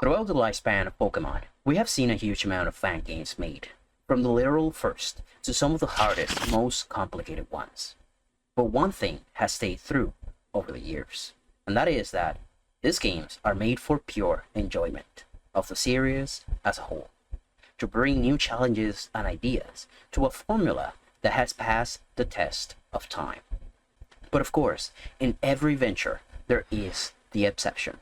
Throughout the lifespan of Pokemon, we have seen a huge amount of fan games made, from the literal first to some of the hardest, most complicated ones. But one thing has stayed through over the years, and that is that these games are made for pure enjoyment of the series as a whole, to bring new challenges and ideas to a formula that has passed the test of time. But of course, in every venture, there is the exception.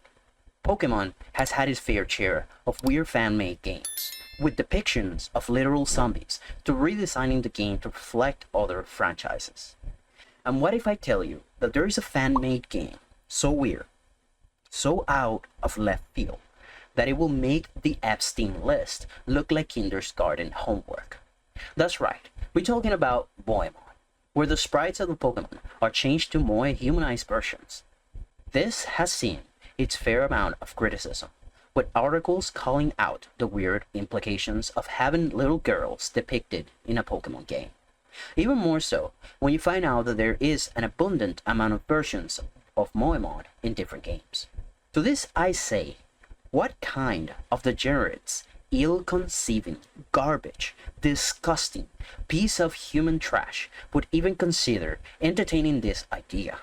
Pokemon has had its fair share of weird fan-made games, with depictions of literal zombies to redesigning the game to reflect other franchises. And what if I tell you that there is a fan-made game so weird, so out of left field, that it will make the Epstein list look like kindergarten homework? That's right, we're talking about Moemon, where the sprites of the Pokemon are changed to more humanized versions. This has seen its fair amount of criticism, with articles calling out the weird implications of having little girls depicted in a Pokemon game. Even more so when you find out that there is an abundant amount of versions of Moemon in different games. To this I say, what kind of degenerates, ill-conceiving, garbage, disgusting piece of human trash would even consider entertaining this idea?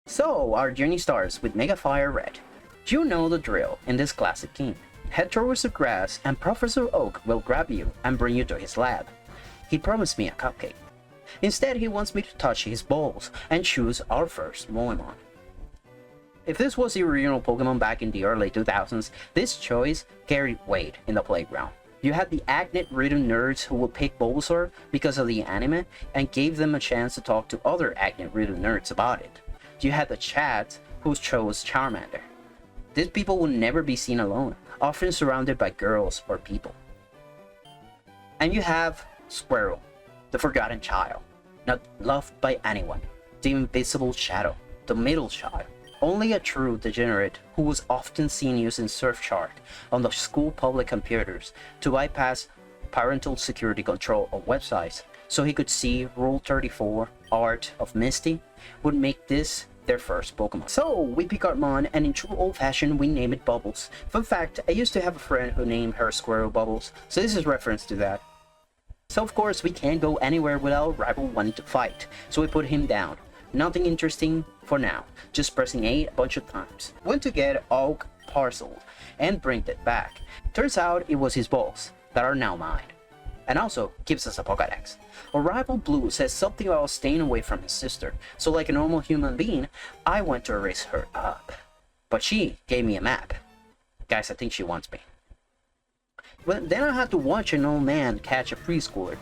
So, our journey starts with Mega Fire Red. You know the drill in this classic game. Head towards the grass and Professor Oak will grab you and bring you to his lab. He promised me a cupcake. Instead, he wants me to touch his balls and choose our first Moemon. If this was the original Pokemon back in the early 2000s, this choice carried weight in the playground. You had the acne-ridden nerds who would pick Bulbasaur because of the anime and gave them a chance to talk to other acne-ridden nerds about it. You had the chads who chose Charmander. These people will never be seen alone, often surrounded by girls or people. And you have Squirrel, the forgotten child, not loved by anyone, the invisible shadow, the middle child, only a true degenerate who was often seen using Surfshark on the school public computers to bypass parental security control of websites so he could see Rule 34, Art of Misty, would make this their first Pokemon. So we pick our Mon, and in true old-fashioned we name it Bubbles. Fun fact, I used to have a friend who named her Squirrel Bubbles, so this is reference to that. So of course we can't go anywhere without our rival wanting to fight, so we put him down. Nothing interesting for now, just pressing A a bunch of times. Went to get Oak parceled and bring it back. Turns out it was his balls that are now mine. And also gives us a Pokédex. Our rival Blue says something about staying away from his sister, so like a normal human being, I went to erase her up. But she gave me a map. Guys, I think she wants me. But then I had to watch an old man catch a preschooler.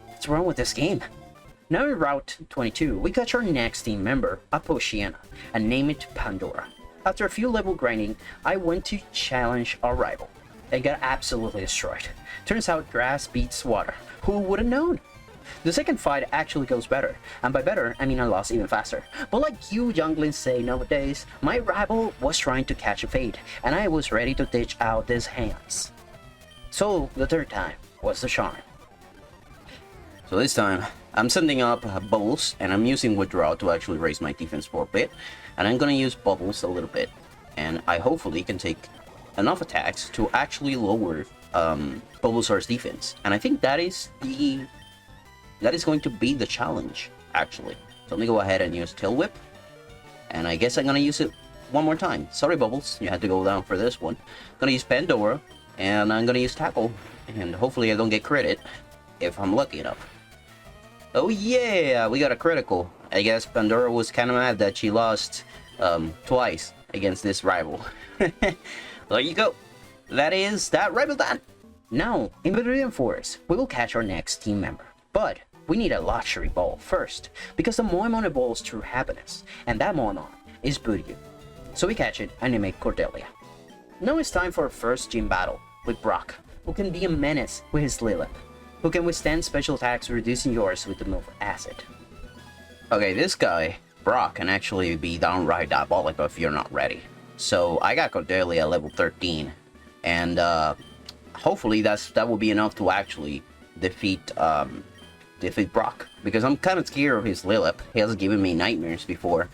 What's wrong with this game? Now in Route 22, we catch our next team member, Apolloniana, and name it Pandora. After a few level grinding, I went to challenge our rival, and got absolutely destroyed. Turns out grass beats water. Who would have known? The second fight actually goes better, and by better, I mean I lost even faster. But like you younglings say nowadays, my rival was trying to catch a fade, and I was ready to ditch out his hands. So the third time was the charm. So this time, I'm sending up Bubbles, and I'm using Withdraw to actually raise my defense for a bit, and I'm gonna use Bubbles a little bit, and I hopefully can take enough attacks to actually lower Bulbasaur's defense, and I think that is going to be the challenge actually. So let me go ahead and use Tail Whip, and I guess I'm gonna use it one more time. Sorry Bubbles, you had to go down for this one. I'm gonna use Pandora, and I'm gonna use Tackle, and hopefully I don't get credit if I'm lucky enough. Oh yeah, we got a critical. I guess Pandora was kind of mad that she lost twice against this rival. There you go. That is that rival done. Now, in Viridian Forest, we will catch our next team member. But we need a luxury ball first, because the Moemon evolves through happiness, and that Moemon is Budew. So we catch it and name it Cordelia. Now it's time for our first gym battle with Brock, who can be a menace with his Lilip, who can withstand special attacks reducing yours with the move Acid. Okay, this guy, Brock, can actually be downright diabolical if you're not ready. So I got Cordelia level 13, and hopefully that will be enough to actually defeat Brock, because I'm kind of scared of his Lilip. He has given me nightmares before,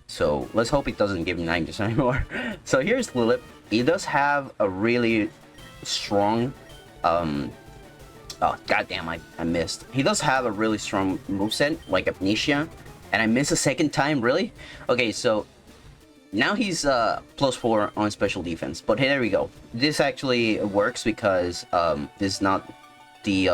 so let's hope it doesn't give me nightmares anymore. So here's Lilip, he does have a really strong oh goddamn, I missed. He does have a really strong moveset, like Amnesia, and I missed a second time, really? Okay, so now he's +4 on special defense, but hey, there we go. This actually works because this is not the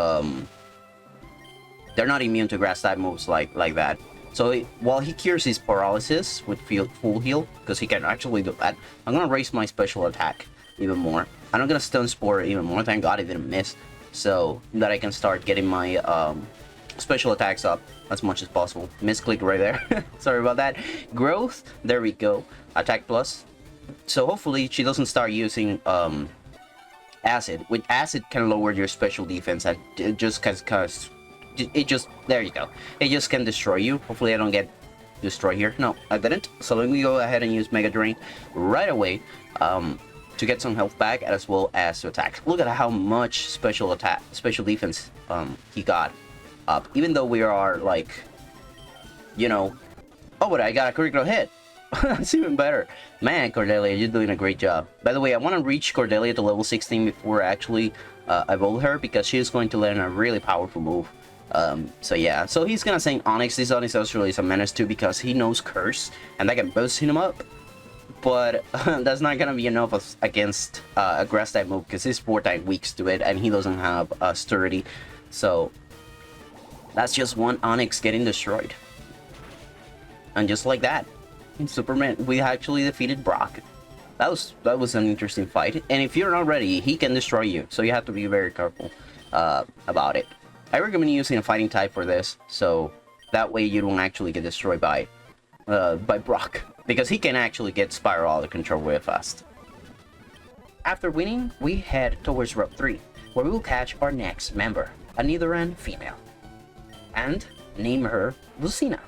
they're not immune to grass type moves like that. So while he cures his paralysis with full heal, because he can actually do that, I'm gonna raise my special attack even more. I'm not gonna stun Spore even more. Thank God I didn't miss, so that I can start getting my special attacks up as much as possible. Misclick right there. Sorry about that. Growth. There we go. Attack plus. So hopefully she doesn't start using acid. With acid can lower your special defense. And it just cause it just, there you go. It just can destroy you. Hopefully I don't get destroyed here. No, I didn't. So let me go ahead and use Mega Drain right away to get some health back as well as to attack. Look at how much special defense he got up. Even though we are like, you know, oh, but I got a critical hit. That's even better. Man, Cordelia, you're doing a great job. By the way, I want to reach Cordelia to level 16 before I actually evolve her, because she is going to learn a really powerful move. So yeah, so he's gonna sing Onyx. This Onyx actually is a menace too, because he knows Curse, and that can boost him up. But that's not gonna be enough against a grass type move, because he's 4 type weak to it, and he doesn't have sturdy. So that's just one Onyx getting destroyed. And just like that, Superman, we actually defeated Brock. That was an interesting fight. And if you're not ready, he can destroy you, so you have to be very careful about it. I recommend using a fighting type for this, so that way you don't actually get destroyed by Brock, because he can actually get Spiral out of control real fast. After winning, we head towards Route 3, where we will catch our next member, a Nidoran female, and name her Lucina.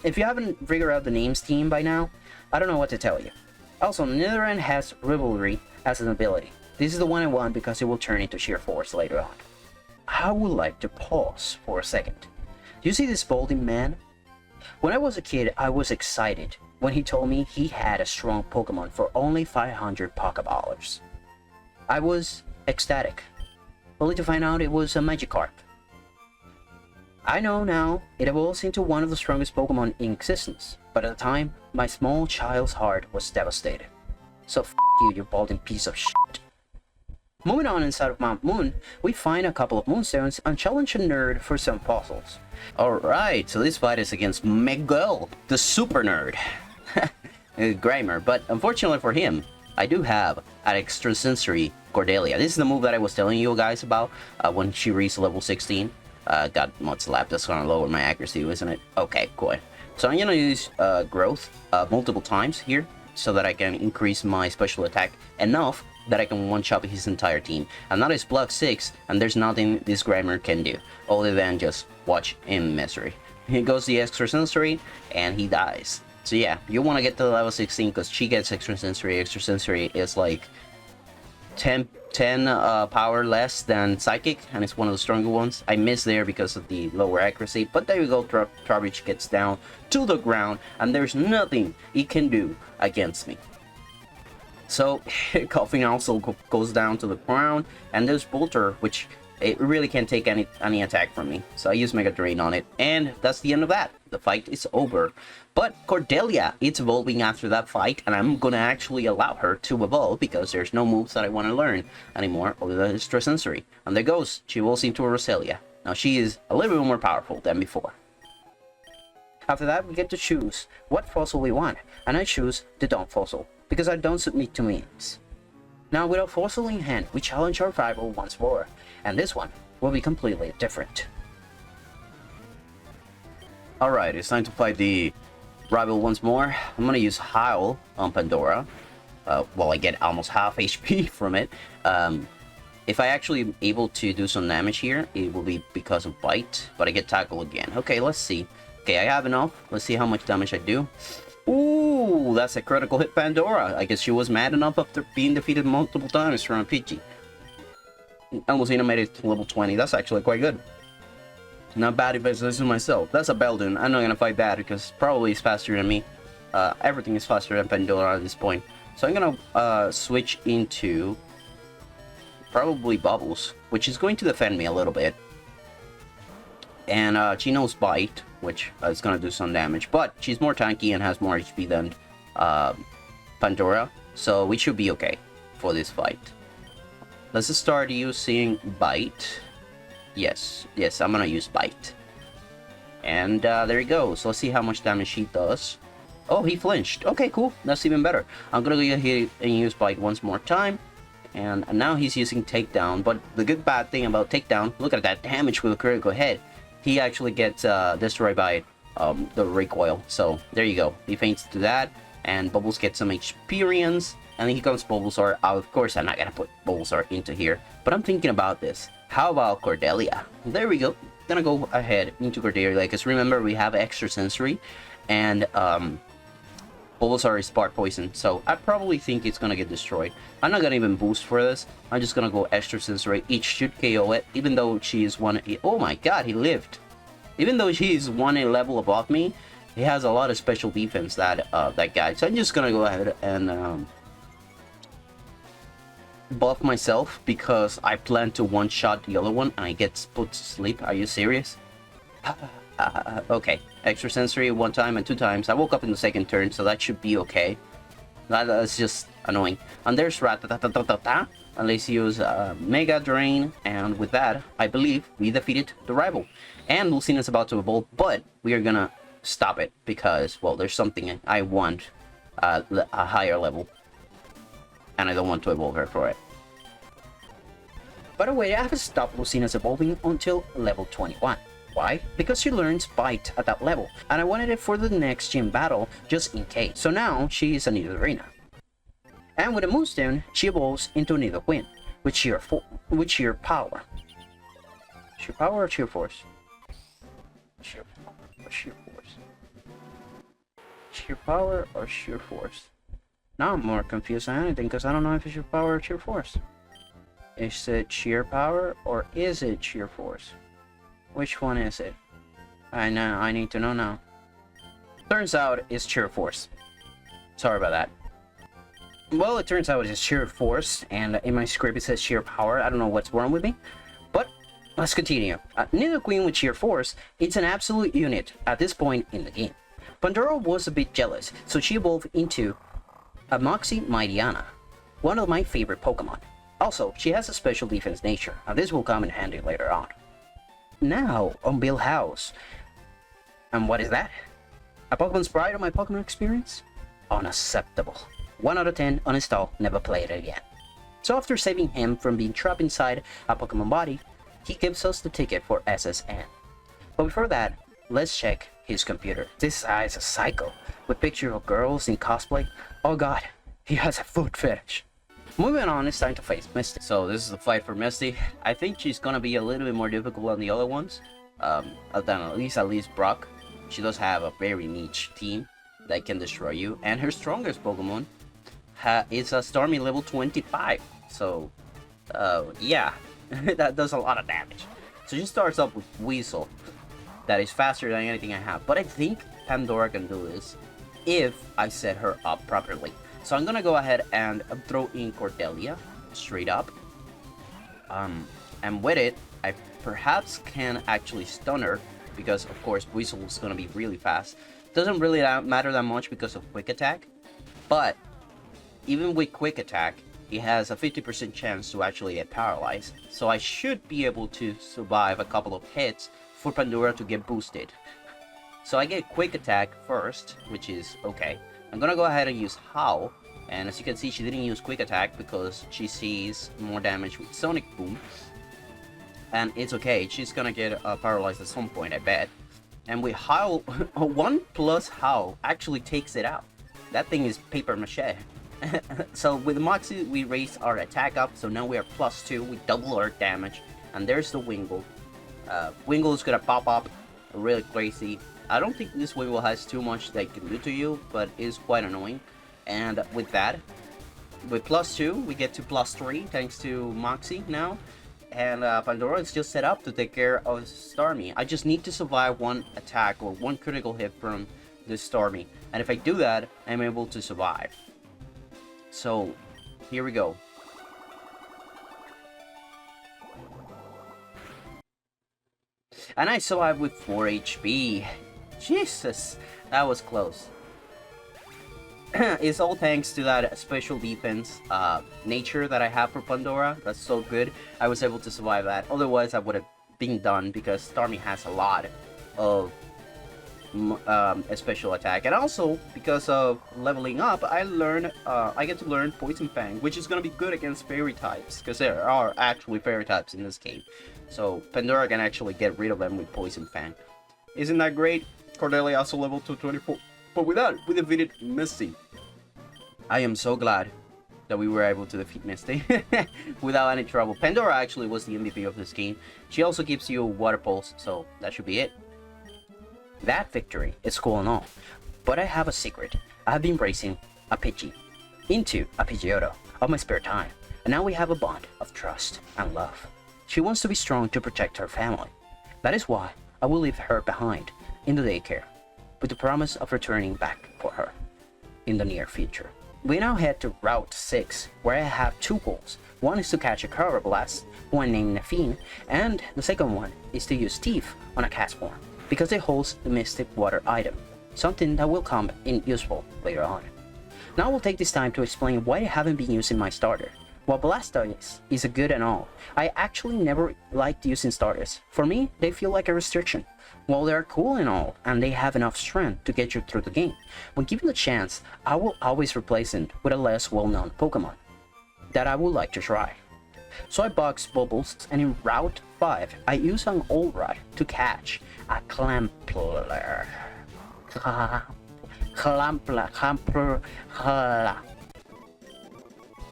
If you haven't figured out the names team by now, I don't know what to tell you. Also, Nidoran has Rivalry as an ability. This is the one I want because it will turn into sheer force later on. I would like to pause for a second. Do you see this balding man? When I was a kid, I was excited when he told me he had a strong Pokemon for only 500 Pokeballs. I was ecstatic, only to find out it was a Magikarp. I know now it evolves into one of the strongest Pokemon in existence, but at the time, my small child's heart was devastated. So f*** you, you balding piece of shit. Moving on inside of Mount Moon, we find a couple of Moonstones and challenge a nerd for some fossils. Alright, so this fight is against Miguel, the super nerd. Grimer, but unfortunately for him, I do have an extrasensory Cordelia. This is the move that I was telling you guys about when she reached level 16. Got Mud Slap, that's gonna lower my accuracy, isn't it? Okay, cool. So I'm gonna use Growth multiple times here, so that I can increase my special attack enough that I can one-shot his entire team. And that is block 6, and there's nothing this Grimer can do, other than just watch in misery. He goes the extrasensory, and he dies. So yeah, you want to get to level 16, because she gets extrasensory. Extrasensory is like 10 power less than Psychic, and it's one of the stronger ones. I missed there because of the lower accuracy, but there you go. Trubbish gets down to the ground, and there's nothing he can do against me. So, Coughing also goes down to the ground, and there's Bolter, which it really can't take any attack from me. So I use Mega Drain on it, and that's the end of that. The fight is over. But Cordelia, it's evolving after that fight, and I'm gonna actually allow her to evolve because there's no moves that I want to learn anymore other than Extrasensory. And there goes, she evolves into a Roselia. Now she is a little bit more powerful than before. After that, we get to choose what fossil we want, and I choose the Dawn Fossil, because I don't submit to memes. Now, with a fossil in hand, we challenge our rival once more, and this one will be completely different. Alright, it's time to fight the rival once more. I'm gonna use Howl on Pandora, while I get almost half HP from it. If I actually am able to do some damage here, it will be because of Bite, but I get Tackle again. Okay, let's see. Okay, I have enough. Let's see how much damage I do. Ooh, that's a critical hit Pandora. I guess she was mad enough after being defeated multiple times from a Pidgey. Almost made it to level 20. That's actually quite good. Not bad if I say so myself. That's a Beldun. I'm not gonna fight that because probably it's faster than me. Everything is faster than Pandora at this point. So I'm gonna switch into probably Bubbles, which is going to defend me a little bit. And she knows Bite, which is gonna do some damage, but she's more tanky and has more HP than Pandora, so we should be okay for this fight. Let's just start using Bite. Yes, I'm gonna use Bite. And there he goes. Let's see how much damage she does. Oh, he flinched. Okay, cool. That's even better. I'm gonna go ahead and use Bite once more time. And now he's using Takedown. But the good bad thing about Takedown, look at that damage with a critical hit. He actually gets destroyed by the recoil. So there you go. He feints to that. And Bulbasaur gets some experience. And then here comes Bulbasaur. Of course, I'm not gonna put Bulbasaur into here. But I'm thinking about this. How about Cordelia? There we go. Gonna go ahead into Cordelia, because remember we have extra sensory, and Bulbasaur is spark poison, so I probably think it's gonna get destroyed. I'm not gonna even boost for this. I'm just gonna go extra sensory. It should KO it, even though she is one. Oh my god, he lived. Even though he's one a level above me, he has a lot of special defense, that guy. So I'm just gonna go ahead and buff myself, because I plan to one-shot the other one and I get put to sleep. Are you serious? Okay, extra sensory one time and 2 times. I woke up in the second turn, so that should be okay. That's just annoying. And there's Rattata. And let's use Mega Drain, and with that, I believe we defeated the rival. And Lucina's about to evolve, but we are gonna stop it because, well, there's something I want a higher level. And I don't want to evolve her for it. By the way, I haven't stopped Lucina's evolving until level 21. Why? Because she learns Bite at that level, and I wanted it for the next gym battle just in case. So now she is a Nidorina. And with a Moonstone, she evolves into Nidoqueen with sheer power. Sheer power or sheer force? Sheer power or sheer force? Sheer power or sheer force? Now I'm more confused than anything, because I don't know if it's sheer power or sheer force. Is it sheer power or is it sheer force? Which one is it? I know, I need to know now. Turns out it's sheer force. Sorry about that. Well, it turns out it's sheer force, and in my script it says sheer power. I don't know what's wrong with me, but let's continue. Nidoqueen with sheer force, it's an absolute unit at this point in the game. Pandora was a bit jealous, so she evolved into a Moxie Mightyena, one of my favorite Pokemon. Also, she has a special defense nature, and this will come in handy later on. Now, on Bill House. And what is that? A Pokemon Sprite on my Pokemon experience? Unacceptable. 1 out of 10, uninstall, never play it again. So after saving him from being trapped inside a Pokemon body, he gives us the ticket for SSN. But before that, let's check his computer. This guy is a psycho, with pictures of girls in cosplay. Oh god, he has a food fetish. Moving on, it's time to face Misty. So this is the fight for Misty. I think she's gonna be a little bit more difficult than the other ones. Than at least Brock. She does have a very niche team that can destroy you. And her strongest Pokemon is a Starmie level 25. So, yeah, that does a lot of damage. So she starts up with Weasel. That is faster than anything I have. But I think Pandora can do this if I set her up properly. So I'm gonna go ahead and throw in Cordelia straight up. And with it, I perhaps can actually stun her, because of course Weasel is gonna be really fast. Doesn't really matter that much because of Quick Attack, but even with Quick Attack, he has a 50% chance to actually get paralyzed. So I should be able to survive a couple of hits for Pandora to get boosted. So I get Quick Attack first, which is okay. I'm gonna go ahead and use Howl, and as you can see, she didn't use Quick Attack because she sees more damage with Sonic Boom. And it's okay, she's gonna get paralyzed at some point, I bet. And with Howl, 1 plus Howl actually takes it out. That thing is paper mache. So with Moxie, we raise our attack up, so now we are +2, we double our damage. And there's the Wingull. Wingull is gonna pop up really crazy. I don't think this Wingull has too much that it can do to you, but it's quite annoying. And with that, with +2, we get to +3 thanks to Moxie now. And Pandora is just set up to take care of Starmie. I just need to survive 1 attack or 1 critical hit from this Starmie. And if I do that, I'm able to survive. So, here we go. And I survived with 4 HP. Jesus, that was close. It's all thanks to that special defense nature that I have for Pandora. That's so good. I was able to survive that. Otherwise, I would have been done because Starmie has a lot of a special attack. And also, because of leveling up, I get to learn Poison Fang, which is going to be good against fairy types, because there are actually fairy types in this game. So Pandora can actually get rid of them with Poison Fang. Isn't that great? Cordelia also level 224. But with that, we defeated Misty. I am so glad that we were able to defeat Misty without any trouble. Pandora actually was the MVP of this game. She also gives you a Water Pulse, so that should be it. That victory is cool and all, but I have a secret. I have been racing a Pidgey into a Pidgeotto of my spare time, and now we have a bond of trust and love. She wants to be strong to protect her family. That is why I will leave her behind in the daycare, with the promise of returning back for her in the near future. We now head to Route 6, where I have 2 goals. One is to catch a Karrablast, one named Nafine, and the second one is to use Thief on a Castform, because it holds the Mystic Water item, something that will come in useful later on. Now I will take this time to explain why I haven't been using my starter. While Blastoise is a good and all, I actually never liked using starters. For me, they feel like a restriction. While they are cool and all, and they have enough strength to get you through the game, when given the chance, I will always replace it with a less well-known Pokemon that I would like to try. So I box Bubbles, and in Route 5, I use an Olrat to catch a Clampler.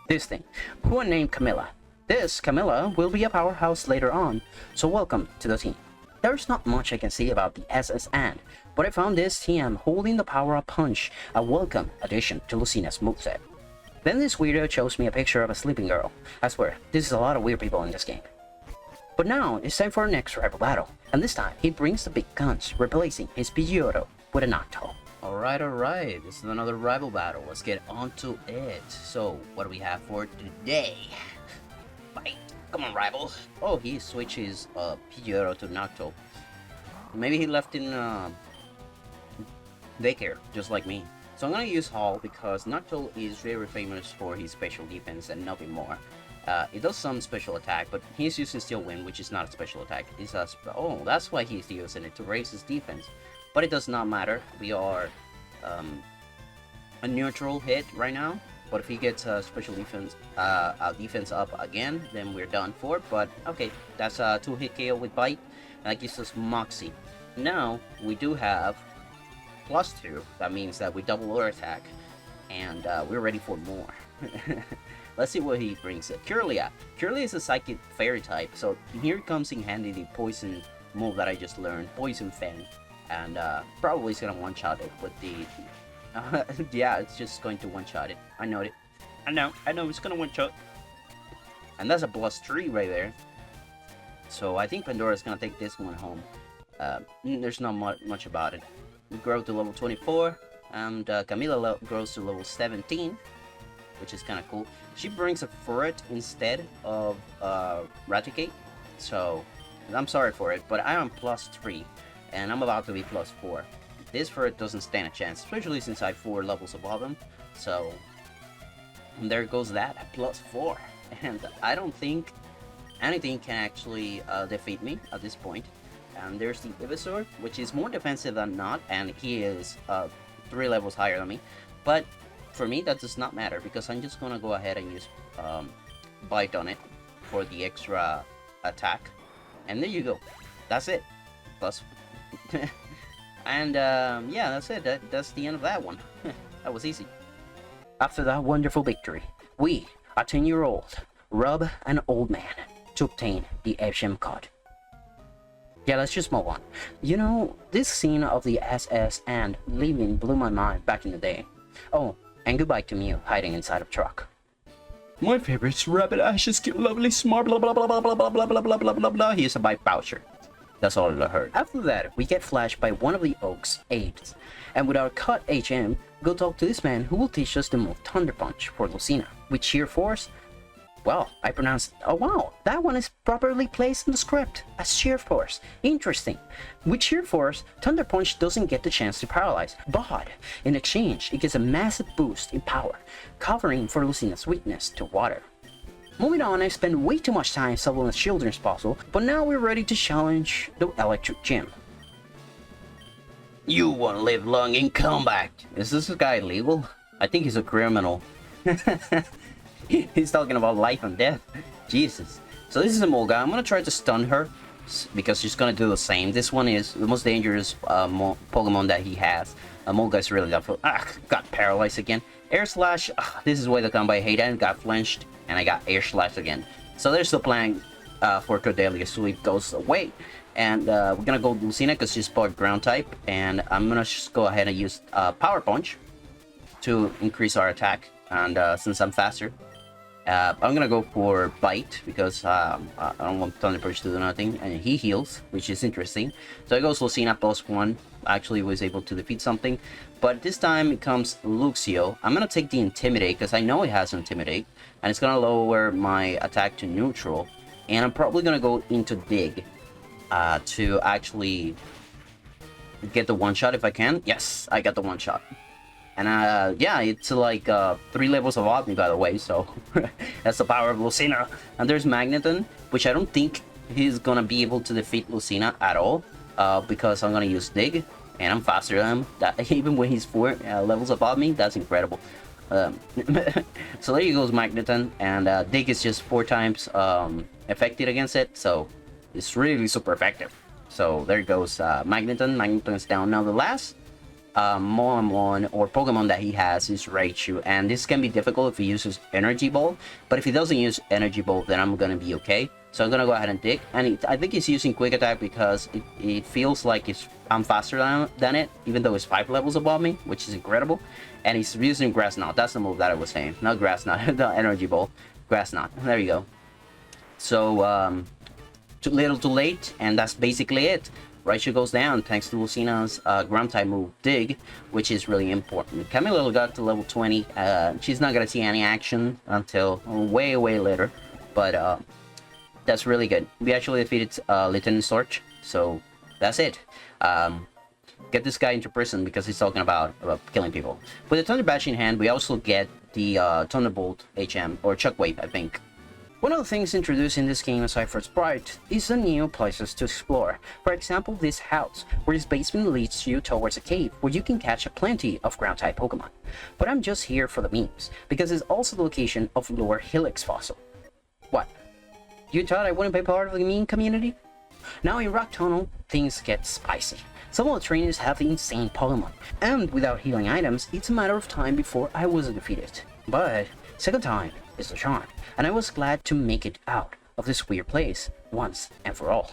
This thing, who I named Camilla. This Camilla will be a powerhouse later on, so welcome to the team. There's not much I can say about the SS and, but I found this TM holding the power-up punch a welcome addition to Lucina's moveset. Then this weirdo shows me a picture of a sleeping girl. I swear, this is a lot of weird people in this game. But now, it's time for our next rival battle, and this time, he brings the big guns, replacing his Pidgeotto with a Noctowl. Alright, this is another rival battle. Let's get onto it. So, what do we have for today? Fight! Come on, rival! Oh, he switches Pidgeotto to Noctowl. Maybe he left in daycare, just like me. So I'm gonna use Hall because Noctowl is very famous for his special defense and nothing more. It does some special attack, but he's using Steel Wind, which is not a special attack. It's a oh, that's why he's using it, to raise his defense. But it does not matter. We are a neutral hit right now. But if he gets a special defense, defense up again, then we're done for. But okay, that's a 2-hit KO with Bite. That gives us Moxie. Now we do have +2. That means that we double our attack, and we're ready for more. Let's see what he brings it. Kirlia. Kirlia is a Psychic Fairy type, so here comes in handy the Poison move that I just learned, Poison Fang. And probably it's gonna one-shot it with the... yeah, it's just going to one-shot it. I know it. I know it's gonna one-shot. And that's a +3 right there. So I think Pandora's gonna take this one home. There's not much about it. We grow to level 24, and Camila grows to level 17, which is kind of cool. She brings a Furret instead of Raticate, so I'm sorry for it, but I am +3. And I'm about to be +4. This Furret doesn't stand a chance, especially since I have 4 levels above him. So, and there goes that, +4. And I don't think anything can actually defeat me at this point. And there's the Ivysaur, which is more defensive than not, and he is 3 levels higher than me. But for me, that does not matter, because I'm just gonna go ahead and use Bite on it for the extra attack. And there you go. That's it. Plus... and yeah, that's it. That's the end of that one. That was easy. After that wonderful victory, we, a 10-year-old, rob an old man to obtain the HM card. Yeah, let's just move on. You know, this scene of the SS and leaving blew my mind back in the day. Oh, and goodbye to Mew hiding inside a truck. My favorite's Rabbit Ashes, cute, lovely, smart, blah blah blah blah blah blah blah blah blah blah blah blah. He's a by Bowser. That's all I heard. After that, we get flashed by one of the Oak's aides, and with our cut HM, go talk to this man who will teach us the move Thunder Punch for Lucina. With sheer force, well, I pronounced, oh wow, that one is properly placed in the script as sheer force. Interesting. With sheer force, Thunder Punch doesn't get the chance to paralyze, but in exchange, it gets a massive boost in power, covering for Lucina's weakness to water. Moving on, I spent way too much time solving the children's puzzle, but now we're ready to challenge the Electric Gym. You won't live long in combat. Is this guy legal? I think he's a criminal. He's talking about life and death. Jesus. So this is a Molga. I'm gonna try to stun her because she's gonna do the same. This one is the most dangerous Pokemon that he has. Molga is really doubtful. Got paralyzed again. Air Slash. This is way to come by. I hate that. Got flinched and I got Air Slash again. So there's the plan for Cordelia. Sweep goes away. And we're gonna go Lucina because she's part ground type. And I'm gonna just go ahead and use Power Punch to increase our attack. And since I'm faster, I'm gonna go for Bite because I don't want Thunder Punch to do nothing, and he heals, which is interesting. So it goes Lucina +1. Actually was able to defeat something, but this time it comes Luxio. I'm gonna take the Intimidate because I know it has Intimidate, and it's gonna lower my attack to neutral. And I'm probably gonna go into Dig to actually get the one shot if I can. Yes, I got the one shot. And yeah, it's like 3 levels above me, by the way, so that's the power of Lucina. And there's Magneton, which I don't think he's gonna be able to defeat Lucina at all, because I'm gonna use Dig, and I'm faster than him. That, even when he's 4 levels above me, that's incredible. So there you goes Magneton, and Dig is just 4 times affected against it, so it's really super effective. So there goes Magneton. Magneton is down. Now the last Mon or Pokemon that he has is Raichu, and this can be difficult if he uses Energy Ball, but if he doesn't use Energy Ball, then I'm gonna be okay. So I'm gonna go ahead and Dig, and I think he's using Quick Attack because it feels like I'm faster than it, even though it's 5 levels above me, which is incredible. And he's using Grass Knot. That's the move that I was saying, not Grass Knot, the Energy Ball, Grass Knot. There you go. So too little too late, and that's basically it. Raichu goes down thanks to Lucina's ground type move Dig, which is really important. Camilla got to level 20. She's not gonna see any action until way later, but that's really good. We actually defeated Lieutenant Sorch, so that's it. Get this guy into prison because he's talking about killing people. With the Thunder Bash in hand, we also get the Thunderbolt HM or Chuck Wave, I think. One of the things introduced in this game aside from Sprite is the new places to explore. For example, this house, where this basement leads you towards a cave where you can catch a plenty of ground type Pokemon. But I'm just here for the memes, because it's also the location of Lower Helix Fossil. What? You thought I wouldn't be part of the meme community? Now in Rock Tunnel, things get spicy. Some of the trainers have insane Pokemon, and without healing items, it's a matter of time before I was defeated. But second time is the charm, and I was glad to make it out of this weird place once and for all.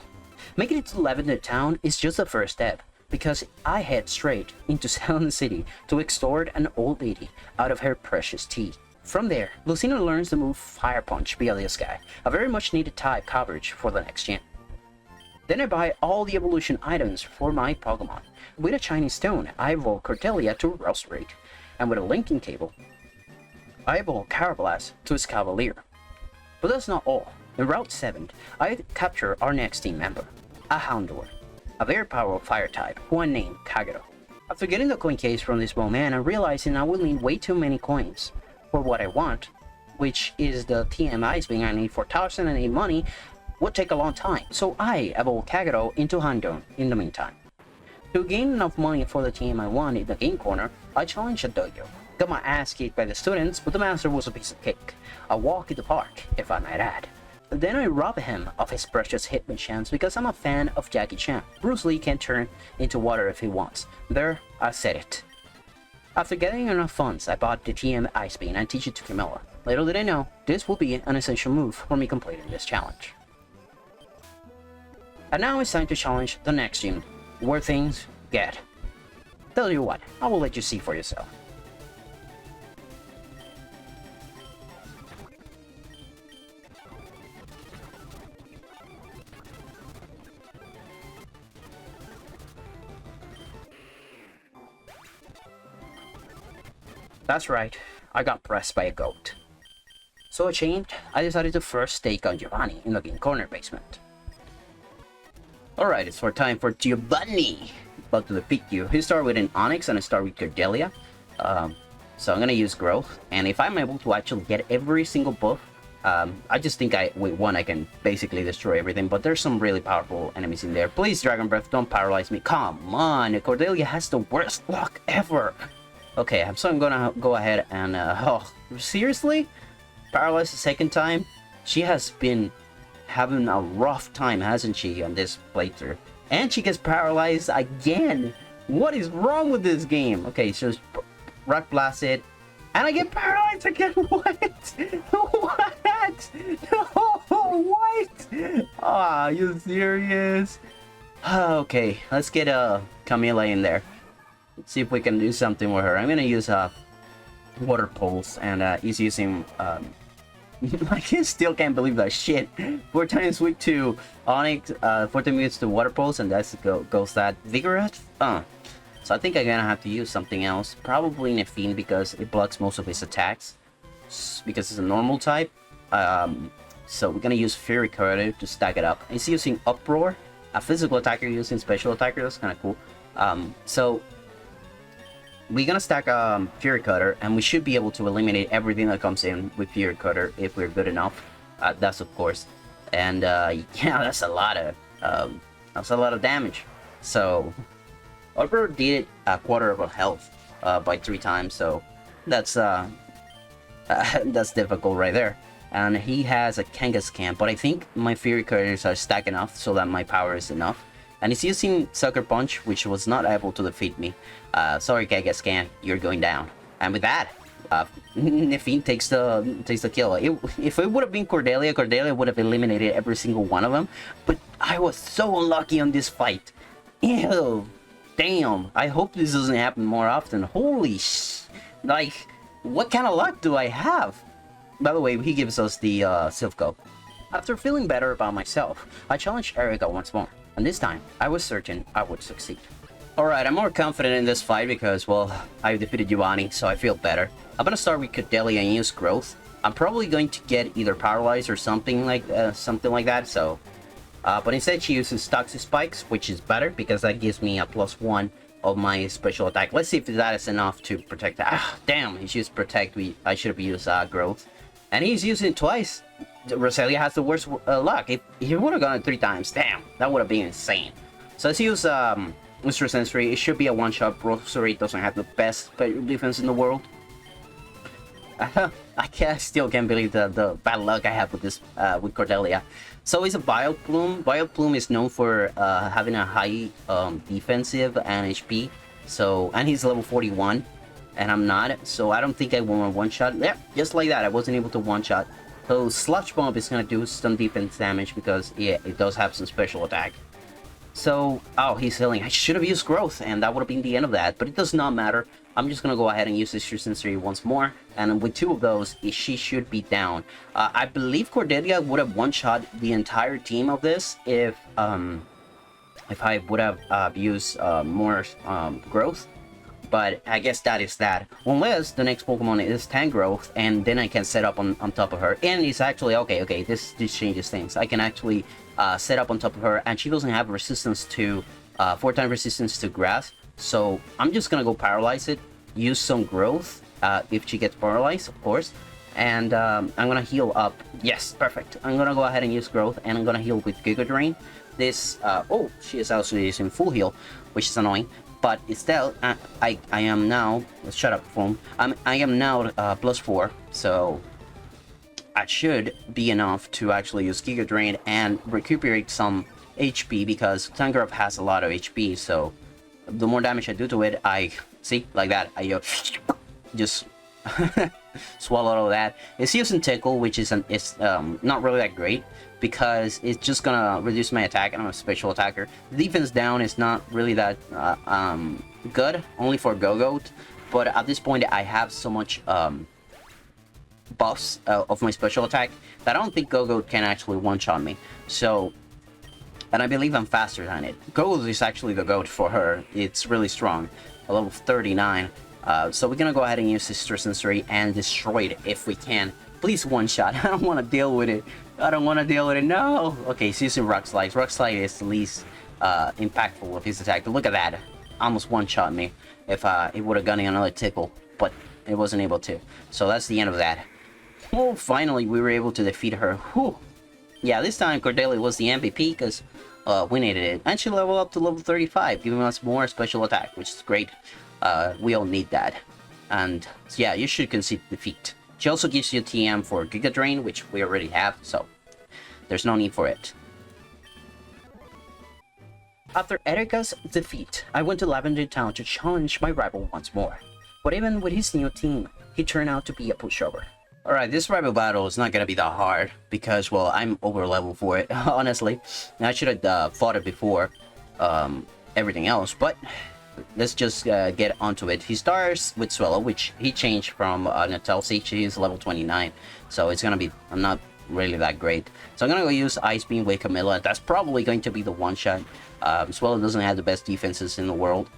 Making it to Lavender Town is just the first step, because I head straight into Silent City to extort an old lady out of her precious tea. From there, Lucina learns the move Fire Punch via this guy, a very much needed type coverage for the next gen. Then I buy all the evolution items for my Pokemon. With a Chinese Stone, I evolve Cordelia to Roserade, and with a linking cable, I evolve Carablast to Escavalier. But that's not all. In Route 7, I capture our next team member, a Houndour, a very powerful fire type who I named Kagero. After getting the coin case from this small man and realizing I will need way too many coins for what I want, which is the TM Ice Beam I need for 1008 money, would take a long time, so I evolve Kagero into Houndour in the meantime. To gain enough money for the team I want in the game corner, I challenged a dojo. Got my ass kicked by the students, but the master was a piece of cake. A walk in the park, if I might add. Then I robbed him of his precious Hitman chance because I'm a fan of Jackie Chan. Bruce Lee can turn into water if he wants. There, I said it. After getting enough funds, I bought the TM Ice Beam and teach it to Camilla. Little did I know, this will be an essential move for me completing this challenge. And now it's time to challenge the next gym, where things get. Tell you what, I will let you see for yourself. That's right, I got pressed by a goat. So ashamed, I decided to first take on Giovanni in the game corner basement. Alright, it's time for Giovanni! About to defeat you. He started with an Onyx and I start with Cordelia. So I'm gonna use Growth, and if I'm able to actually get every single buff, I just think with one I can basically destroy everything, but there's some really powerful enemies in there. Please, Dragon Breath, don't paralyze me. Come on, Cordelia has the worst luck ever. Okay, so I'm gonna go ahead and, oh, seriously? Paralyzed the second time? She has been having a rough time, hasn't she, on this playthrough? And she gets paralyzed again! What is wrong with this game? Okay, so Rock Blasted, and I get paralyzed again. What? What? No, what? Ah, you serious? Okay, let's get Camila in there. Let's see if we can do something with her. I'm gonna use Water Pulse, and he's using I still can't believe that shit. 4 times weak to Onyx, 14 minutes to Water Pulse, and that's goes that Vigorous. So I think I'm gonna have to use something else. Probably Nefine, because it blocks most of his attacks. Because it's a normal type. So we're gonna use Fury Cutter to stack it up. He's using Uproar, a physical attacker using special attacker. That's kind of cool. So we're gonna stack Fury Cutter, and we should be able to eliminate everything that comes in with Fury Cutter if we're good enough. That's of course. And yeah, that's a lot of damage. So Uproar did a quarter of a health by 3 times, so that's difficult right there. And he has a Kangaskhan, but I think my Fury Cutters are stacked enough so that my power is enough. And he's using Sucker Punch, which was not able to defeat me. Sorry, Kangaskhan, you're going down. And with that, Nefine takes the kill. If it would have been Cordelia, Cordelia would have eliminated every single one of them. But I was so unlucky on this fight. Ew. Damn, I hope this doesn't happen more often. Holy like, what kind of luck do I have? By the way, he gives us the Silph. After feeling better about myself, I challenged Erika once more, and this time, I was certain I would succeed. Alright, I'm more confident in this fight because, well, I defeated Giovanni, so I feel better. I'm gonna start with Cordelia and use Growth. I'm probably going to get either paralyzed or something like that, so... but instead she uses Toxic Spikes, which is better because that gives me a +1 of my special attack. Let's see if that is enough to protect that. Ah, damn, he's used Protect. I should have used Growth. And he's using it twice. Roselia has the worst luck. If he would have gone it 3 times, damn, that would have been insane. So let's use Mr. Sensory. It should be a one-shot. Rosary doesn't have the best defense in the world. I still can't believe the bad luck I have with this with Cordelia. So it's a Wild Plume. Wild Plume is known for having a high defensive and HP. So, and he's level 41, and I'm not. So I don't think I won a one-shot. Yeah, just like that, I wasn't able to one-shot. So Sludge Bomb is gonna do some defense damage because yeah, it does have some special attack. So, oh, he's healing. I should have used Growth, and that would have been the end of that. But it does not matter. I'm just gonna go ahead and use Extra Sensory once more, and with 2 of those, she should be down. I believe Cordelia would have one-shot the entire team of this if I would have used more Growth. But I guess that is that. Unless the next Pokemon is Tangrowth, and then I can set up on top of her. And it's actually, okay, this changes things. I can actually set up on top of her, and she doesn't have resistance to, 4-time resistance to Grass. So I'm just gonna go Paralyze it, use some Growth, if she gets paralyzed, of course. And I'm gonna heal up. Yes, perfect. I'm gonna go ahead and use Growth, and I'm gonna heal with Giga Drain. This, oh, she is also using Full Heal, which is annoying. But still, I am now, shut up, Foam. I am now +4, so I should be enough to actually use Giga Drain and recuperate some HP because Tangrowth has a lot of HP, so the more damage I do to it, see, like that, I just swallow all that. It's using Tickle, which is not really that great because it's just gonna reduce my attack, and I'm a special attacker. The defense down is not really that good, only for Gogoat, but at this point I have so much buffs of my special attack that I don't think Gogoat can actually one-shot me. So, and I believe I'm faster than it. Gogoat is actually the GOAT for her. It's really strong. A level 39. So we're gonna go ahead and use Extra Sensory and destroy it if we can. Please one shot. I don't want to deal with it. I don't want to deal with it. No. Okay, he's using Rock Slide. Rock Slide is the least impactful of his attack. But look at that. Almost one shot me. If it would have gotten another tickle, but it wasn't able to. So that's the end of that. Oh, finally we were able to defeat her. Whew. Yeah, this time Cordelia was the MVP because we needed it. And she leveled up to level 35, giving us more special attack, which is great. We all need that. And yeah, you should concede defeat. She also gives you TM for Giga Drain, which we already have, so there's no need for it. After Erika's defeat, I went to Lavender Town to challenge my rival once more. But even with his new team, he turned out to be a pushover. Alright, this rival battle is not gonna be that hard, because, well, I'm over level for it, honestly. I should have fought it before everything else, but let's just get onto it. He starts with Swellow, which he changed from Natelsi. She is level 29, so it's gonna be, I'm not really that great. So I'm gonna go use Ice Beam with Camilla. That's probably going to be the one shot. Swellow doesn't have the best defenses in the world.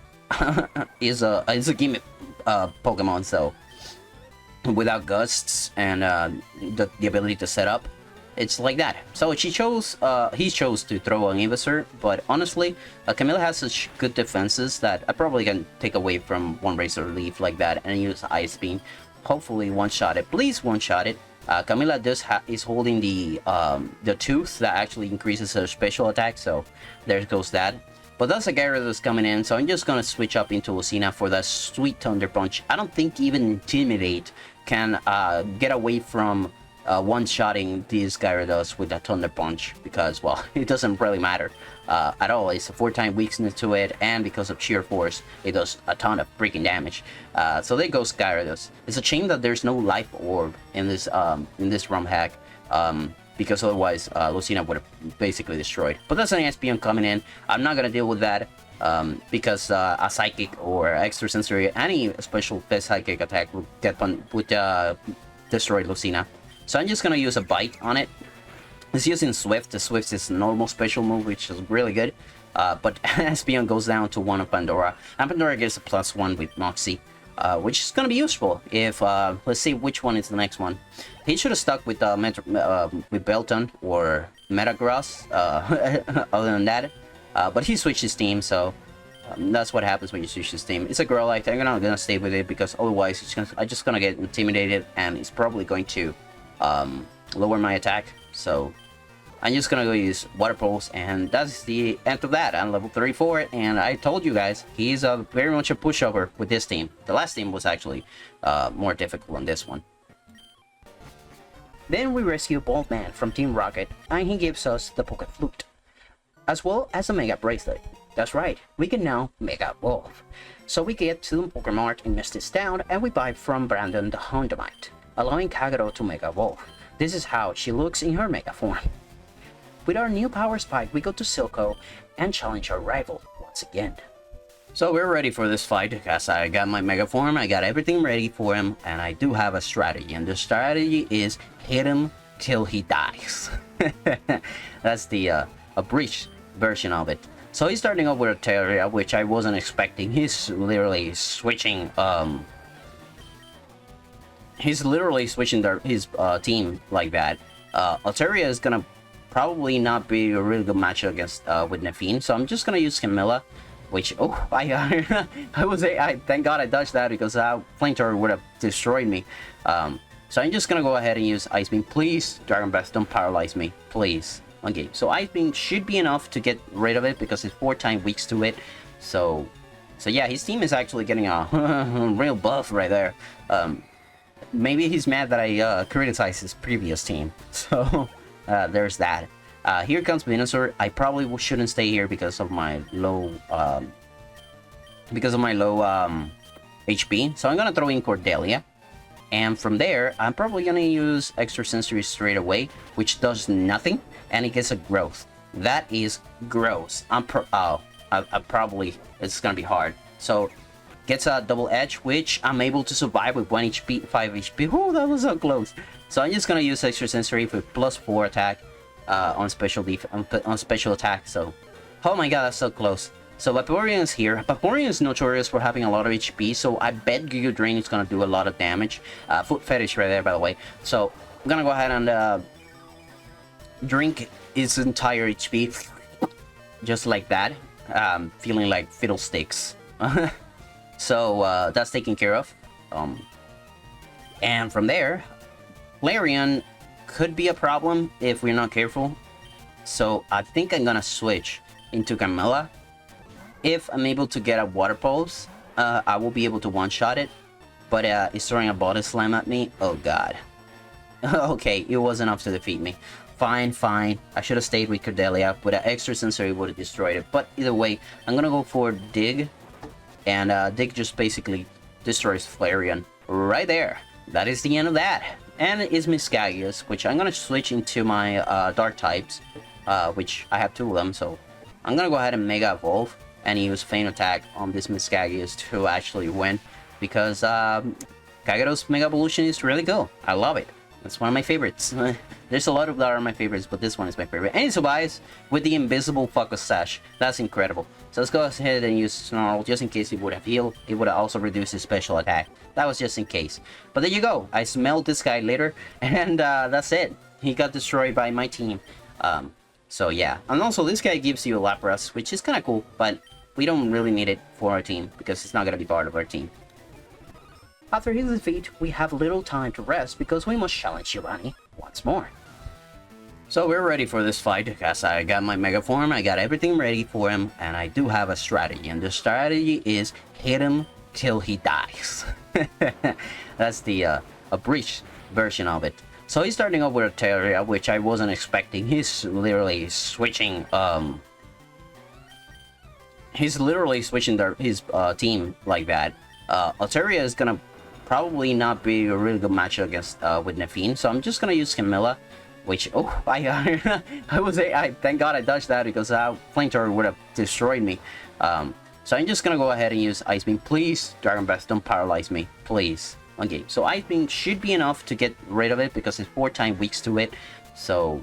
It's a gimmick Pokemon, so without gusts and the ability to set up, it's like that. So he chose to throw an Ivysaur, but honestly, Camilla has such good defenses that I probably can take away from one Razor Leaf like that and use Ice Beam. Hopefully one-shot it. Please one-shot it. Camilla is holding the tooth that actually increases her special attack, so there goes that. But that's a Gyarados coming in, so I'm just gonna switch up into Lucina for that sweet Thunder Punch. I don't think even Intimidate can get away from one-shotting these Gyarados with that Thunder Punch, because, well, it doesn't really matter at all. It's a 4-time weakness to it, and because of Sheer Force, it does a ton of freaking damage. So there goes Gyarados. It's a shame that there's no Life Orb in this ROM hack, because otherwise Lucina would have basically destroyed. But that's an SPM coming in. I'm not gonna deal with that because a Psychic or Extra Sensory, any special Psychic attack would destroy Lucina. So I'm just gonna use a Bite on it. It's using Swift. The Swift is normal special move, which is really good. But Espeon goes down to 1 of Pandora. And Pandora gets a +1 with Moxie, which is gonna be useful if, let's see which one is the next one. He should have stuck with Belton or Metagross, other than that. But he switched his team, so that's what happens when you switch his team. It's a Growlithe. I'm not gonna stay with it because otherwise I'm just gonna get intimidated and it's probably going to lower my attack. So I'm just gonna go use Water Pulse, and that's the end of that. I'm level 34, and I told you guys, he's very much a pushover with this team. The last team was actually more difficult than this one. Then we rescue Boltman from Team Rocket, and he gives us the Poké Flute, as well as a Mega Bracelet. That's right, we can now Mega Evolve. So we get to the Pokemart in Misty's Town, and we buy from Brandon the Houndomite, allowing Kagero to Mega Evolve. This is how she looks in her Mega form. With our new Power Spike, we go to Silco and challenge our rival once again. So we're ready for this fight, because I got my Mega form, I got everything ready for him, and I do have a strategy, and the strategy is hit him till he dies. That's the abridged version of it. So he's starting off with a Terraria, which I wasn't expecting. He's literally switching his team like that. Altaria is gonna probably not be a really good match against with Nefine, so I'm just gonna use Camilla, which I thank God I dodged that, because Flamethrower would have destroyed me. So I'm just gonna go ahead and use Ice Beam. Please, Dragon Breath, don't paralyze me, please. Okay, so Ice Beam should be enough to get rid of it because it's 4-time weaks to it. So yeah, his team is actually getting a real buff right there. Maybe he's mad that I criticized his previous team. So there's that. Here comes Venusaur. I probably shouldn't stay here because of my low HP. So I'm gonna throw in Cordelia, and from there I'm probably gonna use Extra Sensory straight away, which does nothing, and it gets a growth. That is gross. Probably it's gonna be hard. So gets a double edge, which I'm able to survive with 1 HP, 5 HP. Oh, that was so close. So I'm just gonna use Extra Sensory for +4 attack on special attack. So, oh my god, that's so close. So Vaporeon is here. Vaporeon is notorious for having a lot of HP, so I bet Giga Drain is gonna do a lot of damage. Foot Fetish right there, by the way. So I'm gonna go ahead and drink its entire HP, just like that. Feeling like fiddlesticks. So that's taken care of. And from there, Flareon could be a problem if we're not careful. So I think I'm gonna switch into Carmella. If I'm able to get a Water Pulse, I will be able to one-shot it. But it's throwing a Body Slam at me. Oh god. Okay, it was enough to defeat me. Fine, fine. I should have stayed with Cordelia, but an extra sensory would have destroyed it. But either way, I'm gonna go for Dig. And Dig just basically destroys Flareon right there. That is the end of that. And it is Miscagius, which I'm gonna switch into my Dark types, which I have 2 of them. So I'm gonna go ahead and Mega Evolve and use Feint Attack on this Miscagius to actually win, because Kagaro's Mega Evolution is really cool. I love it. It's one of my favorites. There's a lot of that are my favorites, but this one is my favorite. And it survives with the Invisible Focus Sash. That's incredible. So let's go ahead and use Snarl just in case it would have healed. It would have also reduced his special attack. That was just in case. But there you go. I smelled this guy later, and that's it. He got destroyed by my team. So yeah. And also this guy gives you a Lapras, which is kind of cool, but we don't really need it for our team because it's not going to be part of our team. After his defeat, we have little time to rest because we must challenge Giovanni once more. So we're ready for this fight because I got my Mega Form, I got everything ready for him, and I do have a strategy. And the strategy is hit him till he dies. That's the abridged version of it. So he's starting off with a Terraria, which I wasn't expecting. He's literally switching his team like that. Altaria is gonna probably not be a really good match against with Nefine, so I'm just gonna use Camilla, which I thank God I dodged that because Flamethrower would have destroyed me. So I'm just gonna go ahead and use Ice Beam. Please, Dragon Breath, don't paralyze me, please. Okay, so Ice Beam should be enough to get rid of it because it's 4 times weak to it. So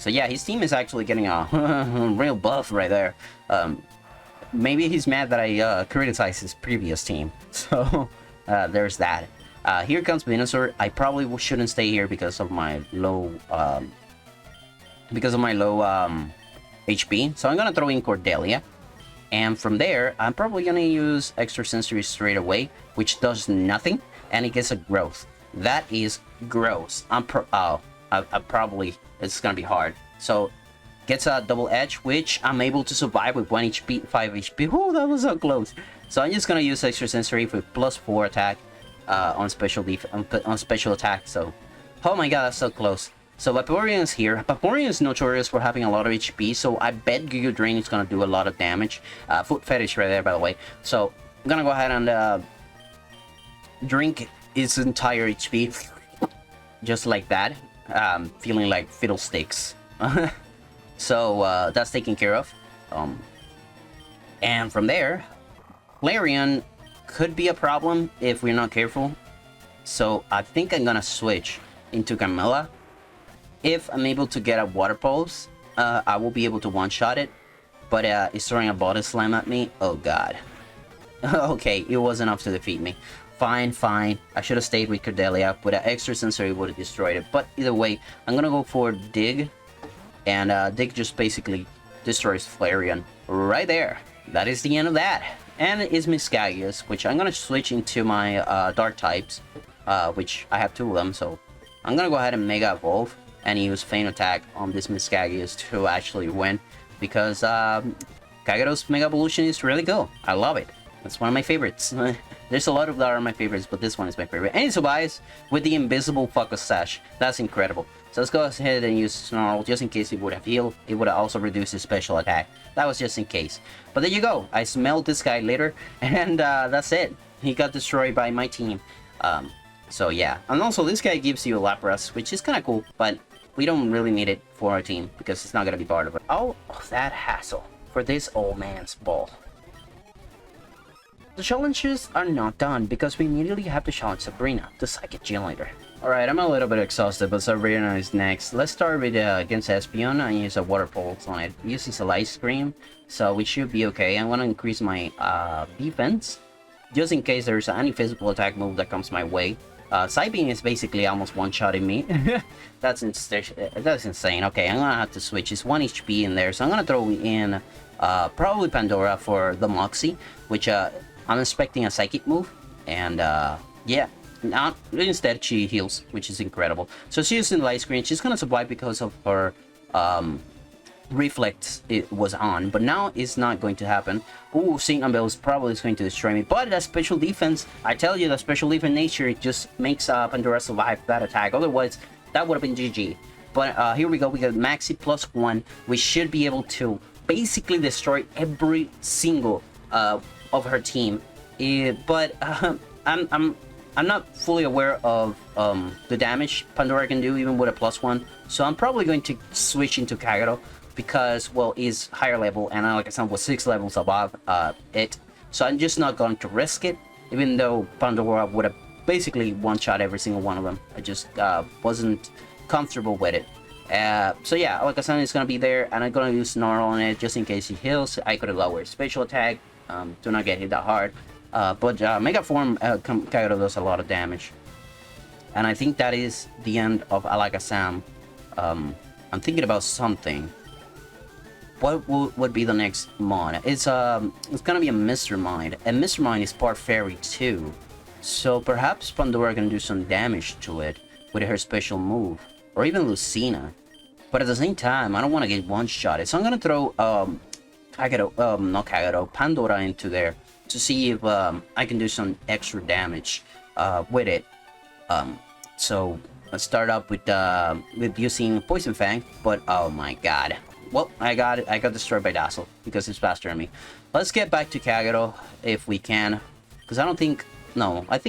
yeah, his team is actually getting a real buff right there. Maybe he's mad that I criticized his previous team. So there's that. Here comes Venusaur. I probably shouldn't stay here because of my low HP. So I'm gonna throw in Cordelia, and from there I'm probably gonna use Extra Sensory straight away, which does nothing, and it gets a growth. That is gross. Probably it's gonna be hard. So gets a double edge, which I'm able to survive with 1 HP, 5 HP. Oh, that was so close. So I'm just gonna use Extra Sensory for +4 attack on special attack. So, oh my god, that's so close. So Vaporeon is here. Vaporeon is notorious for having a lot of HP, so I bet Giga Drain is gonna do a lot of damage. Foot Fetish right there, by the way. So I'm gonna go ahead and drink its entire HP, just like that. Feeling like fiddlesticks. So that's taken care of. And from there, Flareon could be a problem if we're not careful. So I think I'm gonna switch into Carmella. If I'm able to get a Water Pulse, I will be able to one-shot it. But it's throwing a Body Slam at me. Oh god. Okay, it was enough to defeat me. Fine, fine. I should have stayed with Cordelia, but an extra sensory would have destroyed it. But either way, I'm gonna go for Dig. And Dig just basically destroys Flareon right there. That is the end of that. And it is Miscagius, which I'm gonna switch into my Dark types, which I have 2 of them. So I'm gonna go ahead and Mega Evolve and use Feint Attack on this Miscagius to actually win, because Kagaro's Mega Evolution is really cool. I love it. It's one of my favorites. There's a lot of that are my favorites, but this one is my favorite. And it survives with the Invisible Focus Sash. That's incredible. So let's go ahead and use Snarl just in case it would have healed. It would have also reduced his special attack. That was just in case. But there you go. I smelled this guy later, and that's it. He got destroyed by my team. So yeah. And also this guy gives you a Lapras, which is kind of cool, but we don't really need it for our team because it's not going to be part of it. All of that hassle for this old man's ball. The challenges are not done because we immediately have to challenge Sabrina, the Psychic Gym Leader. Alright, I'm a little bit exhausted, but Sabrina is next. Let's start with against Espeon. I use a water pulse on it. It uses a light scream, so we should be okay. I want to increase my defense, just in case there's any physical attack move that comes my way. Psybeam is basically almost one-shotting me. That's insane. Okay, I'm gonna have to switch. It's 1 HP in there, so I'm gonna throw in probably Pandora for the Moxie, which I'm expecting a Psychic move, and yeah. Not instead she heals, which is incredible. So she's using light screen. She's gonna survive because of her reflex it was on, but now it's not going to happen. Ooh, Signal Bell is probably going to destroy me, but that special defense, I tell you, that special defense nature, it just makes Pandora survive that attack. Otherwise that would have been GG. But here we go. We got Maxi +1. We should be able to basically destroy every single of her team. But I'm not fully aware of the damage Pandora can do even with a +1, so I'm probably going to switch into Kagero because, well, he's higher level and like I said, was 6 levels above it, so I'm just not going to risk it, even though Pandora would have basically one-shot every single one of them. I just wasn't comfortable with it. So yeah, like I said, it's gonna be there, and I'm gonna use Snarl on it just in case he heals. I could have lowered special attack, do not get hit that hard. But Mega Form Kagero does a lot of damage. And I think that is the end of Alakazam. I'm thinking about something. What would be the next mon? It's gonna be a Mr. Mime. And Mr. Mime is part fairy too. So perhaps Pandora can do some damage to it with her special move. Or even Lucina. But at the same time, I don't want to get one-shotted. So I'm gonna throw not Kagero, Pandora into there to see if I can do some extra damage with it. So let's start up with using Poison Fang, but oh my god. Well, I got destroyed by Dazzle because it's faster than me. Let's get back to Kagero if we can, because I think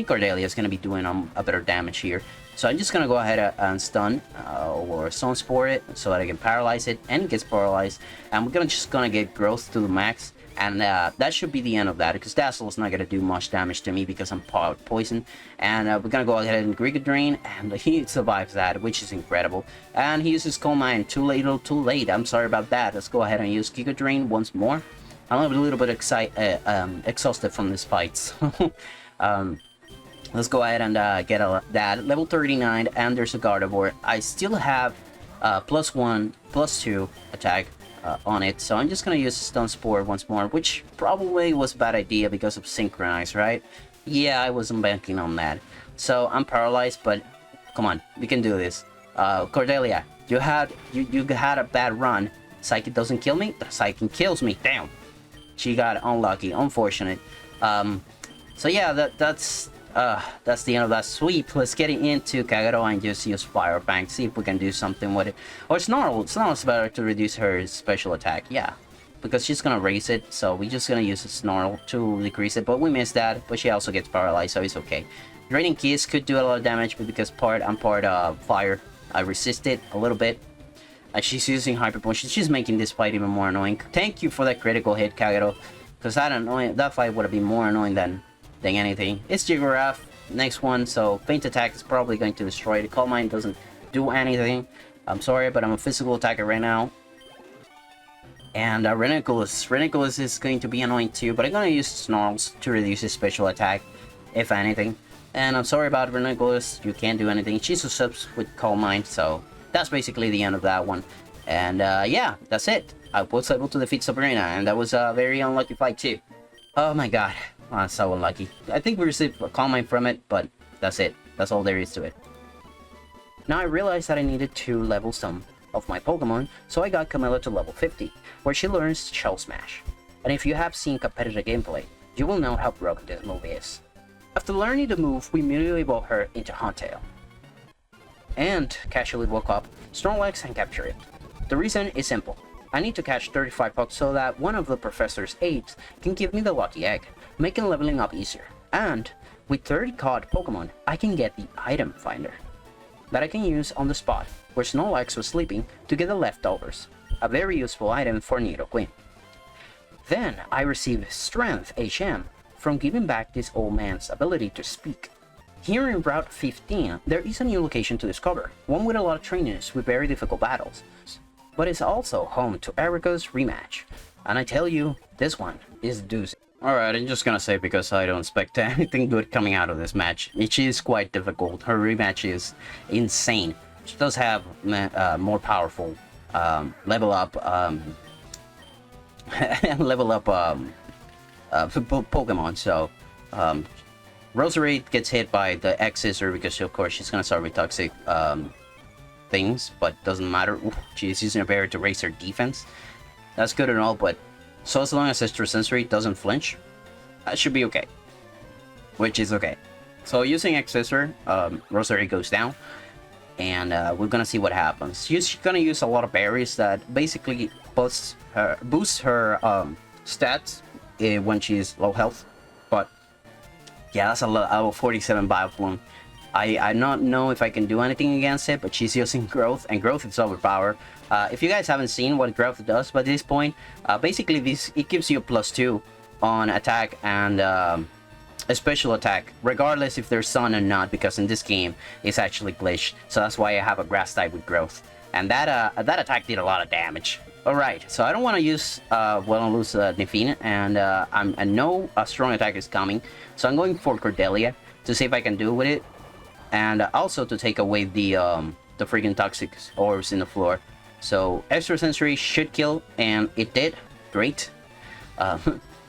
Cordelia is going to be doing a better damage here. So I'm just going to go ahead and stun or Stone Spore it so that I can paralyze it, and it gets paralyzed. And we're just going to get growth to the max. And that should be the end of that, because Dazzle is not going to do much damage to me because I'm poison. And we're going to go ahead and Giga Drain, and he survives that, which is incredible. And he uses Coal Mine. Too late. I'm sorry about that. Let's go ahead and use Giga Drain once more. I'm a little bit exhausted from this fight. So let's go ahead and get that. Level 39, and there's a Gardevoir. I still have +1, +2 attack on it, so I'm just gonna use Stun Spore once more, which probably was a bad idea because of Synchronize, right? Yeah, I wasn't banking on that. So I'm paralyzed, but come on, we can do this. Cordelia, you had a bad run. Psychic doesn't kill me, Psychic kills me. Damn, she got unlucky, unfortunate. So yeah, that's the end of that sweep. Let's get into Kagero and just use Fire Fang, see if we can do something with it. Or Snarl. Snarl's better to reduce her special attack, yeah. Because she's gonna raise it, so we're just gonna use a Snarl to decrease it. But we missed that, but she also gets paralyzed, so it's okay. Draining Kiss could do a lot of damage, but because I'm part fire, I resist it a little bit. She's using Hyper Punch. She's making this fight even more annoying. Thank you for that critical hit, Kagero. Because that fight would have been more annoying than anything. It's Jigglypuff, next one, so Faint Attack is probably going to destroy it. Calm Mind doesn't do anything. I'm sorry, but I'm a physical attacker right now. And Ranunculus is going to be annoying too, but I'm going to use Snarls to reduce his special attack, if anything. And I'm sorry about Ranunculus, you can't do anything. She's a subs with Calm Mind, so that's basically the end of that one. And yeah, that's it. I was able to defeat Sabrina, and that was a very unlucky fight too. Oh my god. Oh, so unlucky. I think we received a Calm Mind from it, but that's it. That's all there is to it. Now I realized that I needed to level some of my Pokemon, so I got Camilla to level 50, where she learns Shell Smash. And if you have seen competitive gameplay, you will know how broken this move is. After learning the move, we immediately evolve her into Hauntail. And casually woke up, Snorlax and capture it. The reason is simple. I need to catch 35 pucks so that one of the professor's aides can give me the lucky egg, making leveling up easier. And with 30 caught Pokemon, I can get the item finder that I can use on the spot where Snorlax was sleeping to get the leftovers, a very useful item for Nidoqueen. Then I receive Strength HM from giving back this old man's ability to speak. Here in Route 15, there is a new location to discover, one with a lot of trainers with very difficult battles. But it's also home to Erika's rematch. And I tell you, this one is doozy. Alright, I'm just gonna say because I don't expect anything good coming out of this match. She is quite difficult. Her rematch is insane. She does have more powerful level up Pokemon, so Roserade gets hit by the X Scissor because of course she's gonna start with toxic things, but doesn't matter. Ooh, she's using a barrier to raise her defense. That's good and all, but so as long as Extrasensory doesn't flinch, that should be okay. Which is okay. So using X Scissor, Roserade goes down, and we're gonna see what happens. She's gonna use a lot of berries that basically boosts her stats when she's low health. But yeah, that's a level 47 Biofloom. I not know if I can do anything against it, but she's using Growth, and Growth is overpowered. If you guys haven't seen what Growth does by this point, basically it gives you a +2 on attack and a special attack, regardless if there's sun or not, because in this game it's actually glitched. So that's why I have a grass type with Growth, and that attack did a lot of damage. Alright, so I don't want to use lose Nifine, and I know a strong attack is coming, so I'm going for Cordelia to see if I can do with it, and also to take away the freaking toxic orbs in the floor. So Extrasensory should kill, and it did. Great.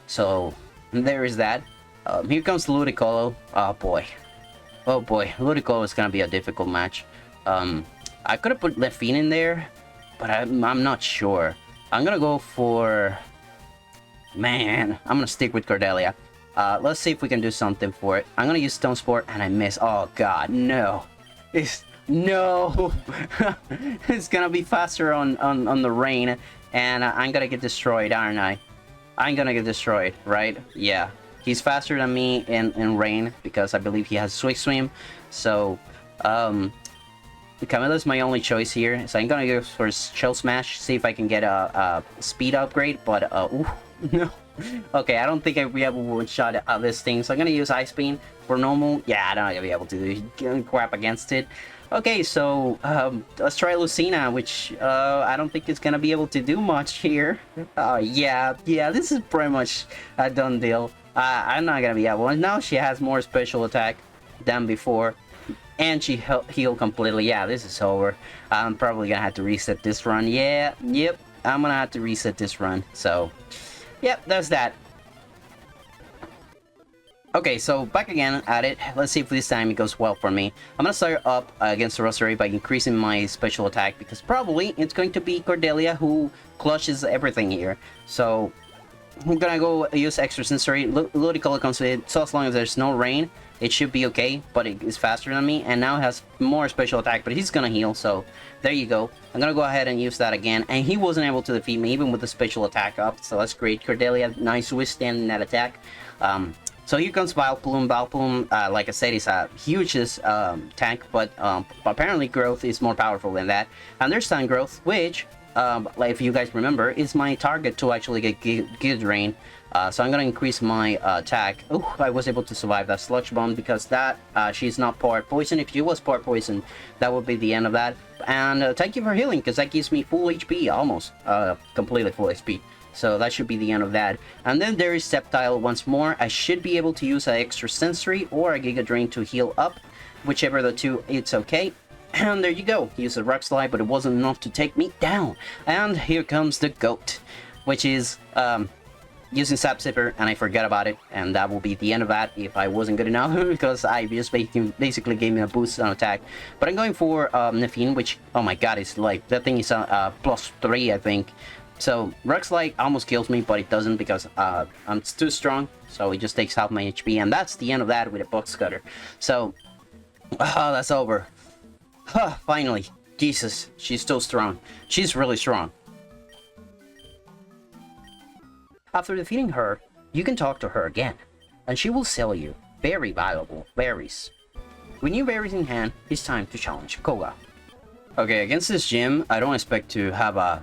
So there is that. Here comes Ludicolo. Oh boy. Oh boy, Ludicolo is gonna be a difficult match. I could have put Nifine in there, but I'm not sure. I'm gonna go for... Man, I'm gonna stick with Cordelia. Let's see if we can do something for it. I'm gonna use Stone Sport, and I miss. Oh god, no. No! It's gonna be faster on the rain, and I'm gonna get destroyed, aren't I? I'm gonna get destroyed, right? Yeah. He's faster than me in rain, because I believe he has Swift Swim. So, Camilla's my only choice here, so I'm gonna go for Shell Smash, see if I can get a speed upgrade, but, ooh, no. Okay, I don't think I'll be able to one-shot this thing, so I'm gonna use Ice Beam for normal. Yeah, I'm not gonna be able to do crap against it. Okay, so, let's try Lucina, which, I don't think it's gonna be able to do much here. Yeah, this is pretty much a done deal. I'm not gonna be able, and now she has more special attack than before. And she healed completely. Yeah, this is over. I'm probably gonna have to reset this run. Yeah, yep, I'm gonna have to reset this run. So, yep, that's that. Okay, so back again at it. Let's see if this time it goes well for me. I'm gonna start up against the Roserade by increasing my special attack, because probably it's going to be Cordelia who clutches everything here. So, I'm gonna go use Extrasensory. Ludicolo comes with it, so as long as there's no rain, it should be okay, but it is faster than me, and now has more special attack, but he's gonna heal, so there you go. I'm gonna go ahead and use that again, and he wasn't able to defeat me even with the special attack up, so that's great. Cordelia, nice withstanding that attack. So here comes Vileplume. Vileplume, like I said, is a huge tank, but apparently Growth is more powerful than that. And there's Sun Growth, which, like if you guys remember, is my target to actually get Giga Drain. So I'm gonna increase my attack. Oh, I was able to survive that Sludge Bomb because that she's not part poison. If she was part poison, that would be the end of that. And thank you for healing, because that gives me full HP, almost completely full HP. So that should be the end of that. And then there is Sceptile once more. I should be able to use an Extrasensory or a Giga Drain to heal up, whichever the two, it's okay. And there you go. He used a Rock Slide, but it wasn't enough to take me down. And here comes the GOAT, which is using Sap Sipper, and I forget about it, and that will be the end of that if I wasn't good enough, because I just basically gave me a boost on attack. But I'm going for Nifine, which, oh my god, it's like, that thing is +3, I think. So, Rock Slide almost kills me, but it doesn't, because I'm too strong, so it just takes half my HP, and that's the end of that with a Box Cutter. So, that's over. Finally. Jesus, she's still strong. She's really strong. After defeating her, you can talk to her again, and she will sell you very valuable berries. With new berries in hand, it's time to challenge Koga. Okay, against this gym, I don't expect to have a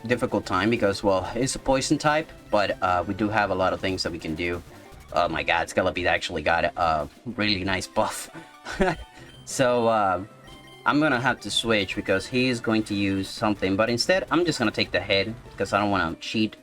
difficult time because, well, it's a poison type, but we do have a lot of things that we can do. Oh my god, Skelepy actually got a really nice buff. So I'm gonna have to switch because he's going to use something, but instead I'm just gonna take the head because I don't want to cheat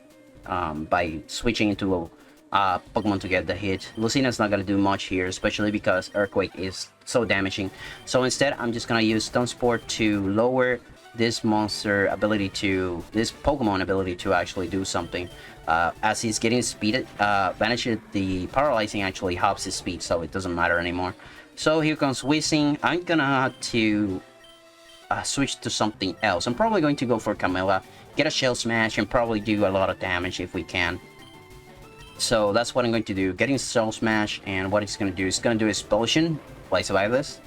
by switching into a Pokemon to get the hit. Lucina's not gonna do much here, especially because Earthquake is so damaging. So instead I'm just gonna use Stone Sport to lower this this Pokemon ability to actually do something. As he's getting speed vanished, the paralyzing actually halves his speed, so it doesn't matter anymore. So here comes Whizzing. I'm gonna have to switch to something else. I'm probably going to go for Camilla, get a Shell Smash, and probably do a lot of damage if we can. So that's what I'm going to do. Getting Shell Smash, and what it's going to do is going to do Expulsion. Will I survive this?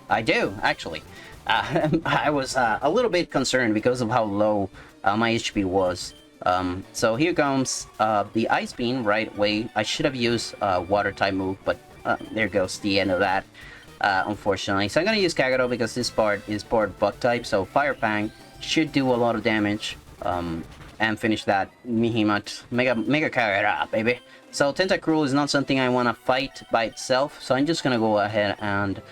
I do, actually. I was a little bit concerned because of how low my HP was. So here comes the Ice Beam right away. I should have used Water type move, but there goes the end of that, unfortunately. So I'm gonna use Kagero because this part is part Bug type, so Fire Fang should do a lot of damage and finish that Behemoth. Mega Kagero, baby. So Tentacruel is not something I want to fight by itself, so I'm just gonna go ahead and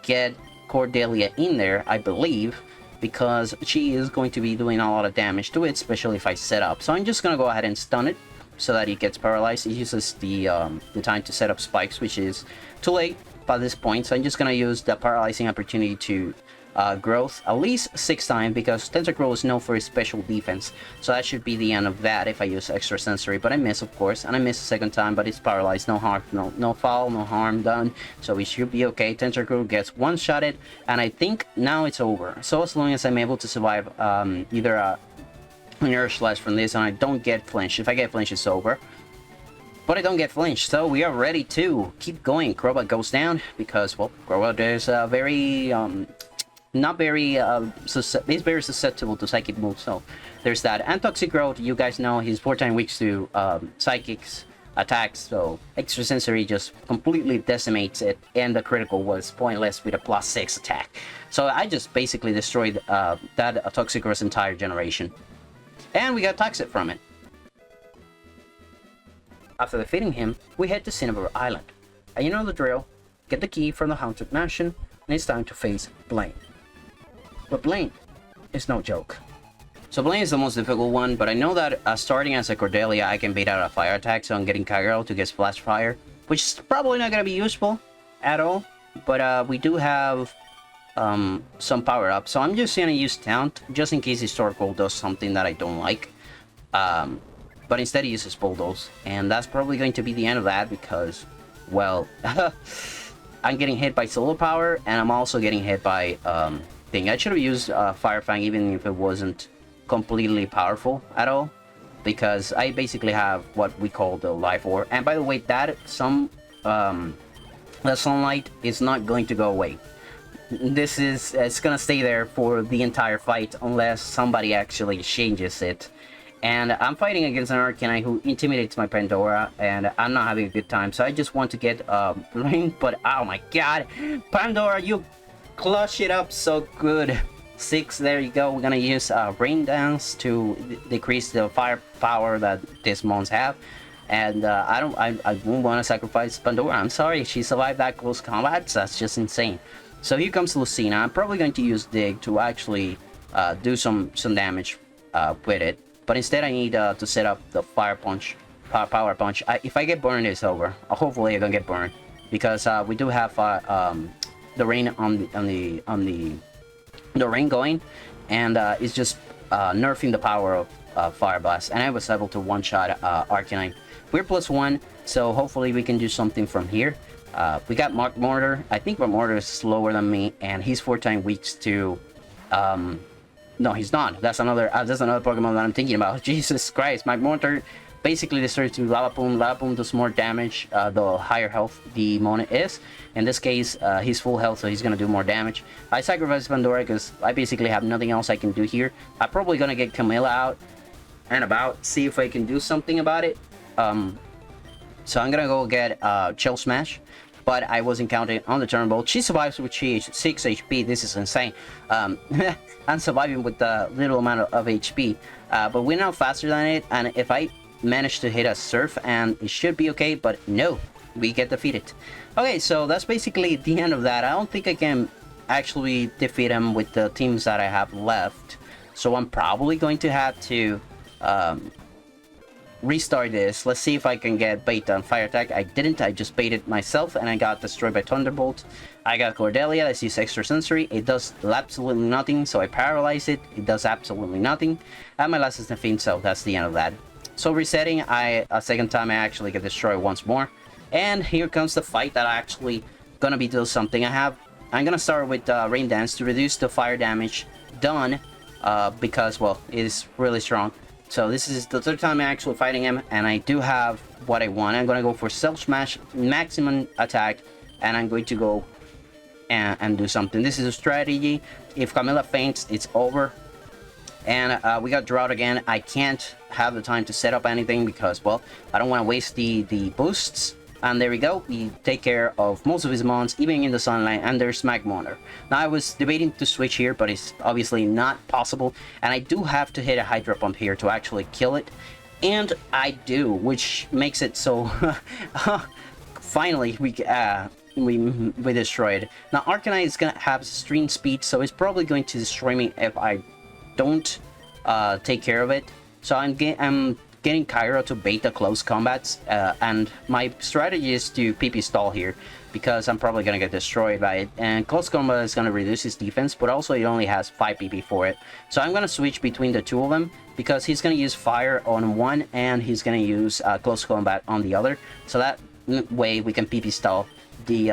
get Cordelia in there, I believe, because she is going to be doing a lot of damage to it, especially if I set up. So I'm just gonna go ahead and stun it so that it gets paralyzed. It uses the time to set up spikes, which is too late by this point. So I'm just gonna use the paralyzing opportunity to growth at least 6 times, because Tentacruel is known for his special defense. So that should be the end of that if I use extra sensory. But I miss, of course, and I miss a second time, but it's paralyzed. No harm, no foul, no harm done. So we should be okay. Tentacruel gets one-shotted, and I think now it's over. So as long as I'm able to survive either a Mirror Slash from this and I don't get flinched. If I get flinched, it's over. But I don't get flinched, so we are ready to keep going. Crobat goes down because, well, Crobat is very not very he's very susceptible to psychic moves, so there's that. And Toxicroak, you guys know he's 4 times weak to psychics attacks, so extrasensory just completely decimates it, and the critical was pointless with a +6 attack. So I just basically destroyed that Toxicroak's entire generation, and we got Toxic from it. After defeating him, we head to Cinnabar Island, and you know the drill. Get the key from the Haunted Mansion, and it's time to face Blaine. But Blaine is no joke. So Blaine is the most difficult one, but I know that starting as a Cordelia, I can bait out a fire attack, so I'm getting Kagero to get Splash Fire, which is probably not going to be useful at all, but we do have some power-up, so I'm just going to use Taunt, just in case Historical does something that I don't like. But instead he uses Bulldoze, and that's probably going to be the end of that because, well, I'm getting hit by Solar Power, and I'm also getting hit by thing. I should have used Fire Fang even if it wasn't completely powerful at all, because I basically have what we call the Life Orb. And by the way, that sunlight is not going to go away. It's gonna stay there for the entire fight unless somebody actually changes it. And I'm fighting against an Arcanine who intimidates my Pandora, and I'm not having a good time. So I just want to get Ring, but oh my god, Pandora, you clutch it up so good. 6, there you go. We're gonna use Rain Dance to decrease the firepower that these mons have. And I won't want to sacrifice Pandora. I'm sorry, she survived that close combat. That's just insane. So here comes Lucina. I'm probably going to use Dig to actually do some damage with it. But instead I need to set up the Power Punch. If I get burned, it's over. Hopefully I don't get burned, because we do have the rain on the rain going, and it's just nerfing the power of Fire Blast. And I was able to one-shot Arcanine. We're +1, so hopefully we can do something from here. We got Mark Mortar. I think Mark Mortar is slower than me, and he's 4 times weak to no, he's not. That's another Pokemon that I'm thinking about. Jesus Christ, Mark Mortar basically destroys to Lavapoon. Lavapoon does more damage the higher health the Mon is. In this case, he's full health, so he's gonna do more damage. I sacrifice Pandora because I basically have nothing else I can do here. I'm probably gonna get Camilla out and about, see if I can do something about it. So I'm gonna go get Chill Smash, but I wasn't counting on the Turnbolt. She survives with 6 HP. This is insane. I'm surviving with the little amount of HP, but we're now faster than it, and if I manage to hit a Surf, and it should be okay, but no, we get defeated. Okay, so that's basically the end of that. I don't think I can actually defeat him with the teams that I have left, so I'm probably going to have to restart this. Let's see if I can get bait on fire attack. I didn't. I just baited myself and I got destroyed by Thunderbolt. I got Cordelia. Let's use extra sensory. It does absolutely nothing, so I paralyze it. It does absolutely nothing. And my last is Nafine, so that's the end of that. So resetting, a second time I actually get destroyed once more. And here comes the fight that I actually gonna be doing something. I'm gonna start with Rain Dance to reduce the fire damage done because, well, it is really strong. So this is the third time I'm actually fighting him, and I do have what I want. I'm gonna go for Stealth Smash, maximum attack, and I'm going to go and do something. This is a strategy. If Camilla faints, it's over. And we got Drought again. I can't have the time to set up anything because, well, I don't want to waste the boosts. And there we go. We take care of most of his mons, even in the Sunlight, and there's Magmonder. Now, I was debating to switch here, but it's obviously not possible. And I do have to hit a Hydro Pump here to actually kill it. And I do, which makes it so... finally, we destroy it. Now, Arcanine is going to have Stream Speed, so it's probably going to destroy me if I don't take care of it. So I'm getting Kyra to bait the close combats, and my strategy is to PP stall here because I'm probably gonna get destroyed by it. And close combat is gonna reduce his defense, but also it only has 5 PP for it. So I'm gonna switch between the two of them because he's gonna use fire on one and he's gonna use close combat on the other. So that way we can PP stall the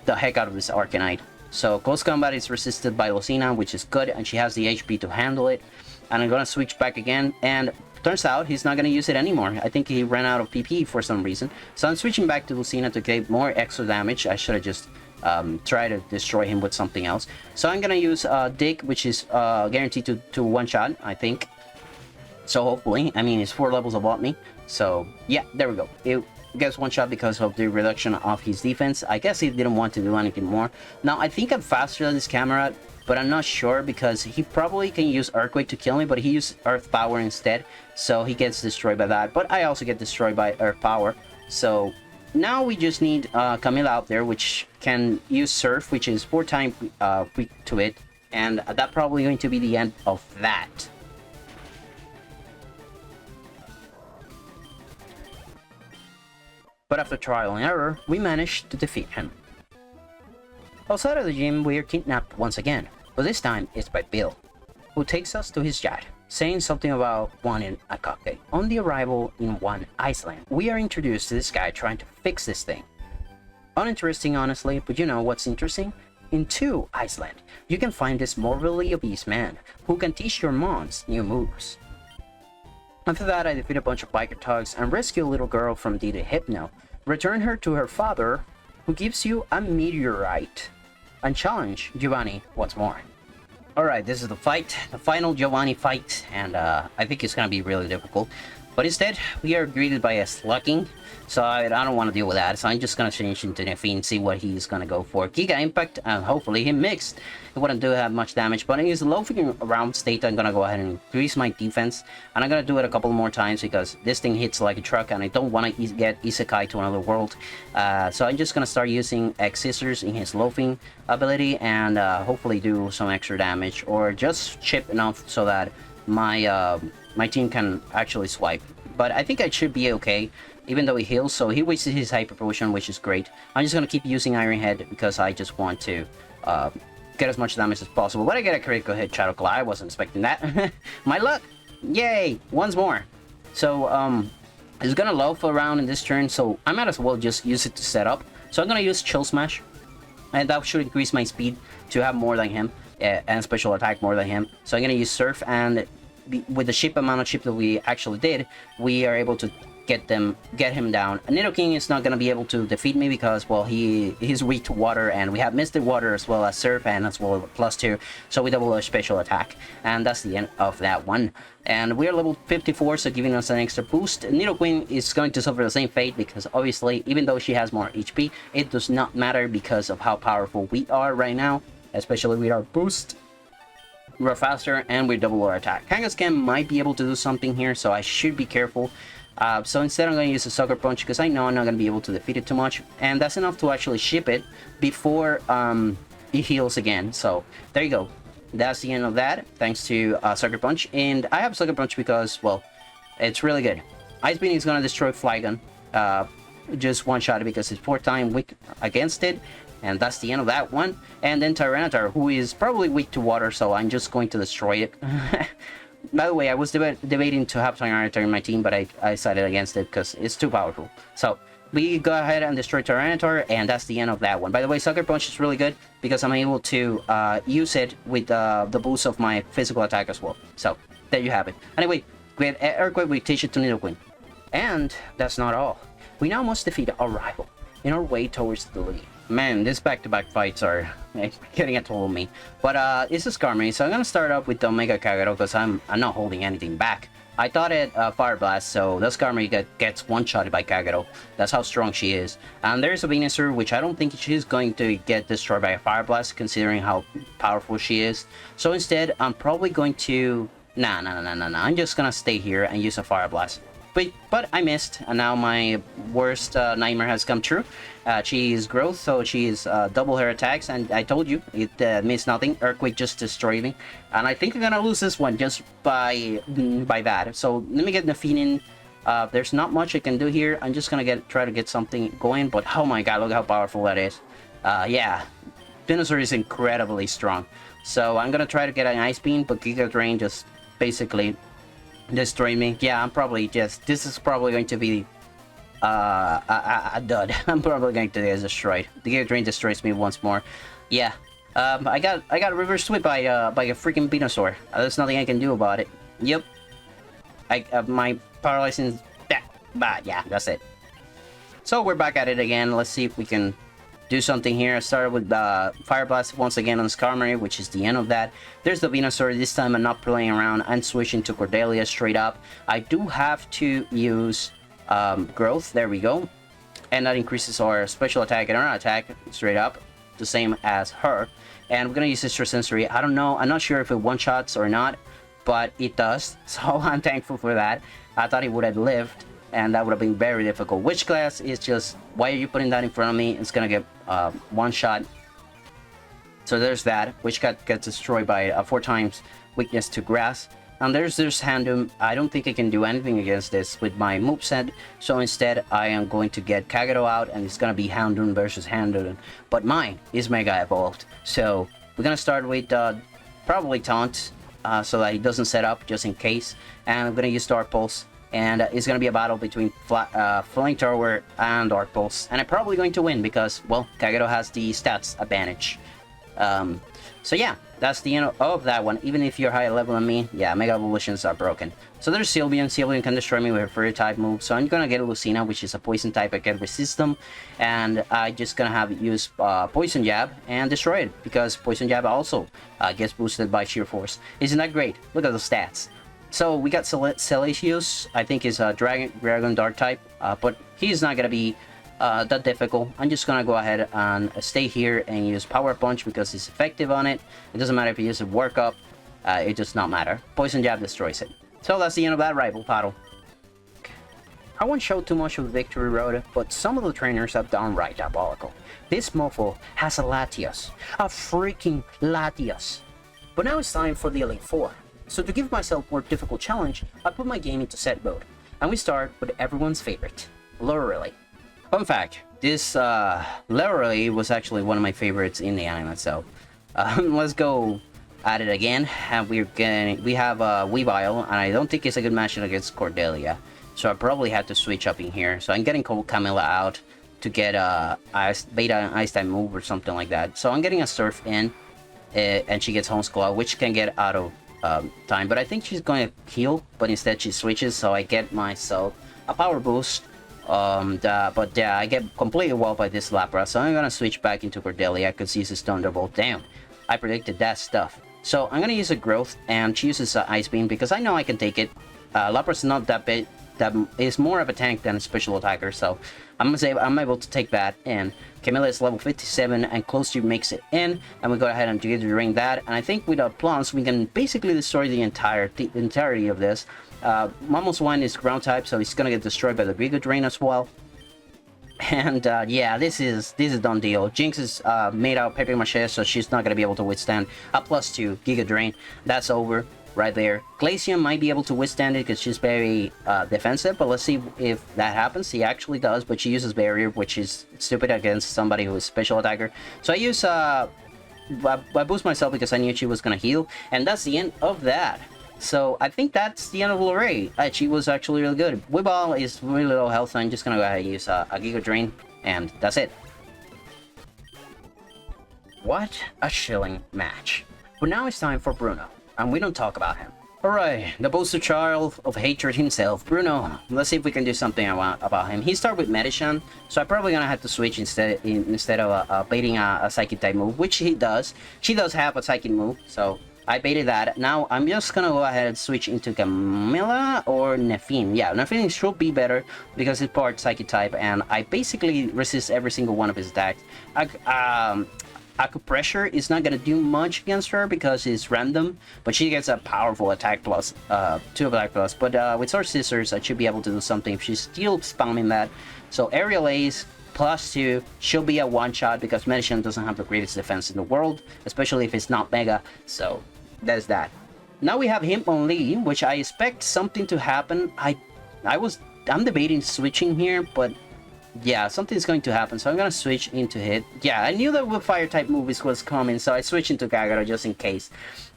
heck out of this Arcanine. So close combat is resisted by Lucina, which is good, and she has the HP to handle it. And I'm gonna switch back again, and turns out he's not gonna use it anymore. I think he ran out of PP for some reason. So I'm switching back to Lucina to get more extra damage. I should have just tried to destroy him with something else. So I'm gonna use Dig, which is guaranteed to one-shot, I think. So hopefully, I mean, it's 4 levels above me. So yeah, there we go. It gets one shot because of the reduction of his defense. I guess he didn't want to do anything more. Now, I think I'm faster than this Cameron, but I'm not sure because he probably can use Earthquake to kill me, but he used Earth Power instead, so he gets destroyed by that. But I also get destroyed by Earth Power. So now we just need Camilla out there, which can use Surf, which is 4 times weak to it, and that's probably going to be the end of that. But after trial and error, we managed to defeat him. Outside of the gym, we are kidnapped once again, but this time it's by Bill, who takes us to his yacht, saying something about wanting a cocktail. On the arrival in one Iceland, we are introduced to this guy trying to fix this thing. Uninteresting, honestly, but you know what's interesting? In 2 Iceland, you can find this morbidly obese man who can teach your mons new moves. After that, I defeat a bunch of biker thugs and rescue a little girl from Dita Hypno, return her to her father, who gives you a meteorite, and challenge Giovanni once more. Alright, this is the fight, the final Giovanni fight, and I think it's gonna be really difficult. But instead, we are greeted by a slugging, so I don't want to deal with that, so I'm just gonna change into Nafine, see what he's gonna go for. Giga Impact, and hopefully he mixed. It wouldn't do that much damage, but in his loafing around state, I'm gonna go ahead and increase my defense, and I'm gonna do it a couple more times because this thing hits like a truck, and I don't want to get Isekai to another world. So I'm just gonna start using X Scissors in his loafing ability, and hopefully do some extra damage, or just chip enough so that my my team can actually swipe. But I think I should be okay, even though he heals, so he wasted his Hyper Potion, which is great. I'm just gonna keep using Iron Head because I just want to get as much damage as possible. But I get a critical hit, Shadow Claw. I wasn't expecting that. My luck! Yay! Once more. So, it's gonna loaf around in this turn, so I might as well just use it to set up. So I'm gonna use Chill Smash, and that should increase my speed to have more than him, and special attack more than him. So I'm gonna use Surf, and with the ship amount of ship that we actually did, we are able to get him down. Nidoking is not gonna be able to defeat me because, well, he's weak to water, and we have Mystic Water as well as Surf, and as well as +2, so we double our special attack, and that's the end of that one. And we're level 54, so giving us an extra boost. Nidoqueen is going to suffer the same fate because obviously, even though she has more HP, it does not matter because of how powerful we are right now, especially with our boost. We're faster and we double our attack. Kangaskhan might be able to do something here, so I should be careful. So instead I'm going to use a Sucker Punch because I know I'm not going to be able to defeat it too much. And that's enough to actually ship it before it heals again. So there you go. That's the end of that, thanks to Sucker Punch. And I have Sucker Punch because, well, it's really good. Ice Beam is going to destroy Flygon. Just one shot it because it's 4-time weak against it. And that's the end of that one. And then Tyranitar, who is probably weak to water, so I'm just going to destroy it. By the way, I was debating to have Tyranitar in my team, but I decided against it because it's too powerful. So we go ahead and destroy Tyranitar, and that's the end of that one. By the way, Sucker Punch is really good because I'm able to use it with the boost of my physical attack as well. So there you have it. Anyway, with Earthquake, we teach it to Nidoqueen. And that's not all. We now must defeat our rival in our way towards the lead. Man, these back-to-back fights are getting a toll on me. But it's a Skarmory, so I'm gonna start up with the Omega Kagero because I'm not holding anything back. I thought it Fire Blast, so the Skarmory gets one-shotted by Kagero. That's how strong she is. And there's a Venusaur, which I don't think she's going to get destroyed by a Fire Blast, considering how powerful she is. So instead, I'm probably going to... Nah. I'm just gonna stay here and use a Fire Blast. But I missed, and now my worst nightmare has come true. She is growth, so she is double her attacks, and I told you, it missed nothing. Earthquake just destroyed me, and I think I'm gonna lose this one just by that. So let me get Nafine in. There's not much I can do here. I'm just gonna try to get something going, but oh my god, look how powerful that is. Yeah, Venusaur is incredibly strong. So I'm gonna try to get an Ice Beam, but Giga Drain just basically destroy me. Yeah, I'm probably just... This is probably going to be a dud. I'm probably going to get destroyed. The Giga Drain destroys me once more. Yeah. I got reverse sweep by a freaking Venusaur. There's nothing I can do about it. Yep. My paralyzing... Yeah, that's it. So we're back at it again. Let's see if we can do something here. I started with Fire Blast once again on Skarmory, which is the end of that. There's the Venusaur. This time I'm not playing around. I'm switching to Cordelia straight up. I do have to use Growth. There we go. And that increases our special attack and our attack straight up, the same as her. And we're gonna use Extrasensory. I don't know. I'm not sure if it one-shots or not, but it does. So I'm thankful for that. I thought it would have lived, and that would have been very difficult. Witch Class is just, why are you putting that in front of me? It's gonna get one shot. So there's that. Witch Cat gets destroyed by 4 times weakness to grass. And there's Houndoom. I don't think I can do anything against this with my moveset. So instead, I am going to get Kagero out, and it's gonna be Houndoom versus Houndoom. But mine is Mega Evolved. So we're gonna start with probably Taunt, so that he doesn't set up just in case. And I'm gonna use Dark Pulse. And it's going to be a battle between Flamethrower and Dark Pulse. And I'm probably going to win because, well, Kagero has the stats advantage. So yeah, that's the end of that one. Even if you're higher level than me, yeah, Mega Evolutions are broken. So there's Sylveon. Sylveon can destroy me with a Fairy type move. So I'm going to get Lucina, which is a Poison type. I can resist them. And I'm just going to have it use Poison Jab and destroy it. Because Poison Jab also gets boosted by Sheer Force. Isn't that great? Look at the stats. So we got Salacious, I think is a Dragon Dark type, but he's not going to be that difficult. I'm just going to go ahead and stay here and use Power Punch because it's effective on it. It doesn't matter if you use a Work Up, it does not matter. Poison Jab destroys it. So that's the end of that rival battle. I won't show too much of the Victory Road, but some of the trainers are downright diabolical. This mofo has a Latios, a freaking Latios. But now it's time for the Elite Four. So to give myself a more difficult challenge, I put my game into set mode, and we start with everyone's favorite, Lorelei. Fun fact, this Lorelei was actually one of my favorites in the anime, so let's go at it again. And we have Weavile, and I don't think it's a good match against Cordelia, so I probably had to switch up in here. So I'm getting Camilla out to get a Beta and Ice type move or something like that. So I'm getting a Surf in, and she gets Homeschool, which can get out of time, but I think she's going to heal, but instead she switches, so I get myself a power boost. But yeah, I get completely walled by this Lapras, so I'm gonna switch back into Cordelia because she's a Thunderbolt. Damn, I predicted that stuff. So I'm gonna use a Growth, and she uses Ice Beam because I know I can take it. Lapras is not that that is more of a tank than a special attacker. So I'm gonna say I'm able to take that. And Camilla is level 57 and close to makes it in, and we go ahead and drain that. And I think with our plants we can basically destroy the entirety of this. Momo's one is ground type, so he's gonna get destroyed by the Giga Drain as well. And yeah, this is done deal. Jinx is made out of paper mache, so she's not gonna be able to withstand a +2 Giga Drain. That's over right there. Glaceon might be able to withstand it because she's very defensive, but let's see if that happens. He actually does, but she uses barrier, which is stupid against somebody who is special attacker. So I use I boost myself because I knew she was gonna heal, and that's the end of that. So I think that's the end of Lorray. She was actually really good. Weeball is really low health, so I'm just gonna go ahead and use a Giga Drain, and that's it. What a chilling match. But now it's time for Bruno, and we don't talk about him. Alright, the poster child of hatred himself, Bruno. Let's see if we can do something about him. He started with Medicine, so I'm probably gonna have to switch instead of baiting a Psychic type move, which he does. She does have a Psychic move, so I baited that. Now I'm just gonna go ahead and switch into Camilla or Nefine. Yeah, Nefine should be better because it's part Psychic type, and I basically resist every single one of his attacks. Acupressure is not gonna do much against her because it's random, but she gets a powerful attack plus, 2 attack plus. But with Sword Scissors, I should be able to do something if she's still spamming that. So Aerial Ace +2, she'll be a one-shot because Medicine doesn't have the greatest defense in the world, especially if it's not Mega. So there's that. Now we have Hitmonlee, which I expect something to happen. I'm debating switching here, but yeah, something's going to happen, so I'm gonna switch into Hit. Yeah, I knew that the fire type movies was coming, so I switched into Kagero just in case,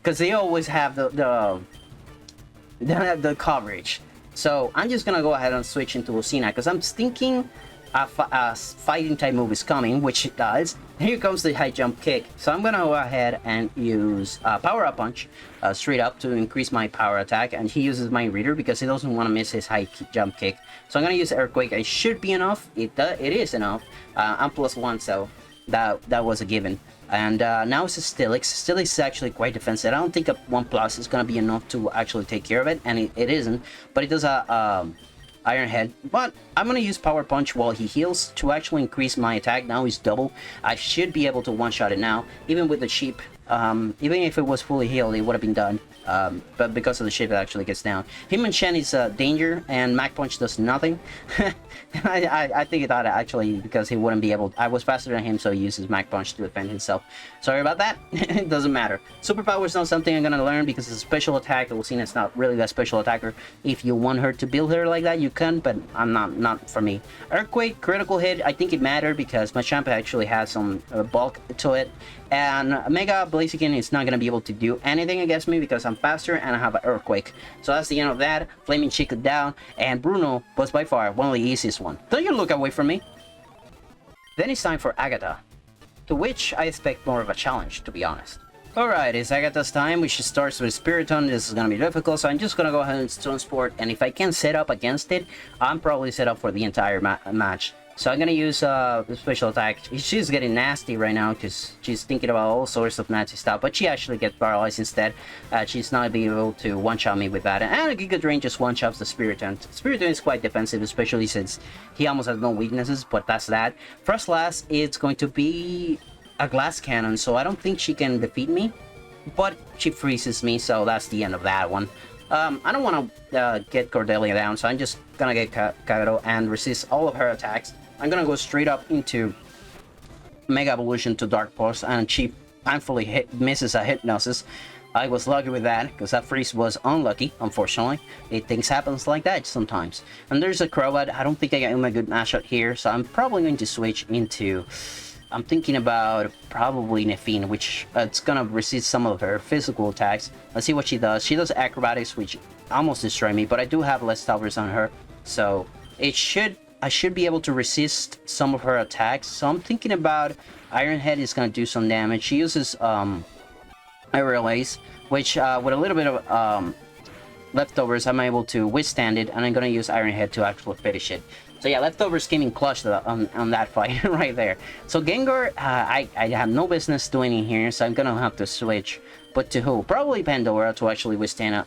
because they always have the coverage. So I'm just gonna go ahead and switch into Lucina because I'm thinking a fighting type move is coming, which it does. Here comes the high jump kick. So I'm gonna go ahead and use power up punch straight up to increase my power attack, and he uses Mind Reader because he doesn't want to miss his high jump kick. So I'm gonna use Earthquake. It should be enough. It is enough. I'm +1, so that was a given. And now it's a Steelix. Steelix is actually quite defensive. I don't think a 1+ is gonna be enough to actually take care of it, and it isn't. But it does a Iron Head, but I'm gonna use Power Punch while he heals to actually increase my attack. Now he's double. I should be able to one-shot it now, even with the sheep. Even if it was fully healed, it would have been done. But because of the sheep, it actually gets down. Hitmonchan is danger, and Mach Punch does nothing. I think it thought actually because he wouldn't be able. I was faster than him, so he uses Mach Punch to defend himself. Sorry about that. It doesn't matter. Superpower is not something I'm gonna learn because it's a special attack. Lucina's not really that special attacker. If you want her to build her like that, you can, but I'm not for me. Earthquake, critical hit. I think it mattered because my champ actually has some bulk to it. And Mega Blaziken is not going to be able to do anything against me because I'm faster and I have an Earthquake. So that's the end of that. Flaming Chica down, and Bruno was by far one of the easiest one. Don't you look away from me. Then it's time for Agatha, to which I expect more of a challenge, to be honest. Alright, it's Agatha's time, which starts with Spiritomb. This is going to be difficult, so I'm just going to go ahead and transport, and if I can set up against it, I'm probably set up for the entire match. So I'm gonna use the special attack. She's getting nasty right now because she's thinking about all sorts of nasty stuff, but she actually gets paralyzed instead. She's not being able to one-shot me with that. And Giga Drain just one-shots the Spiritomb. Spiritomb is quite defensive, especially since he almost has no weaknesses, but that's that. First last, it's going to be a Glass Cannon, so I don't think she can defeat me, but she freezes me, so that's the end of that one. I don't want to get Cordelia down, so I'm just gonna get Kagero and resist all of her attacks. I'm gonna go straight up into Mega Evolution to Dark Pulse, and she painfully misses a Hypnosis. I was lucky with that, because that freeze was unlucky, unfortunately. Things happens like that sometimes. And there's a Crobat. I don't think I got a good mashup here, so I'm probably going to switch into... I'm thinking about probably Nefine, which it's gonna resist some of her physical attacks. Let's see what she does. She does Acrobatics, which almost destroy me, but I do have less towers on her, so I should be able to resist some of her attacks. So I'm thinking about Iron Head is gonna do some damage. She uses Aerial Ace, which with a little bit of leftovers, I'm able to withstand it, and I'm gonna use Iron Head to actually finish it. So yeah, leftovers came in clutch on that fight right there. So Gengar, I have no business doing it here, so I'm gonna have to switch. But to who? Probably Pandora to actually withstand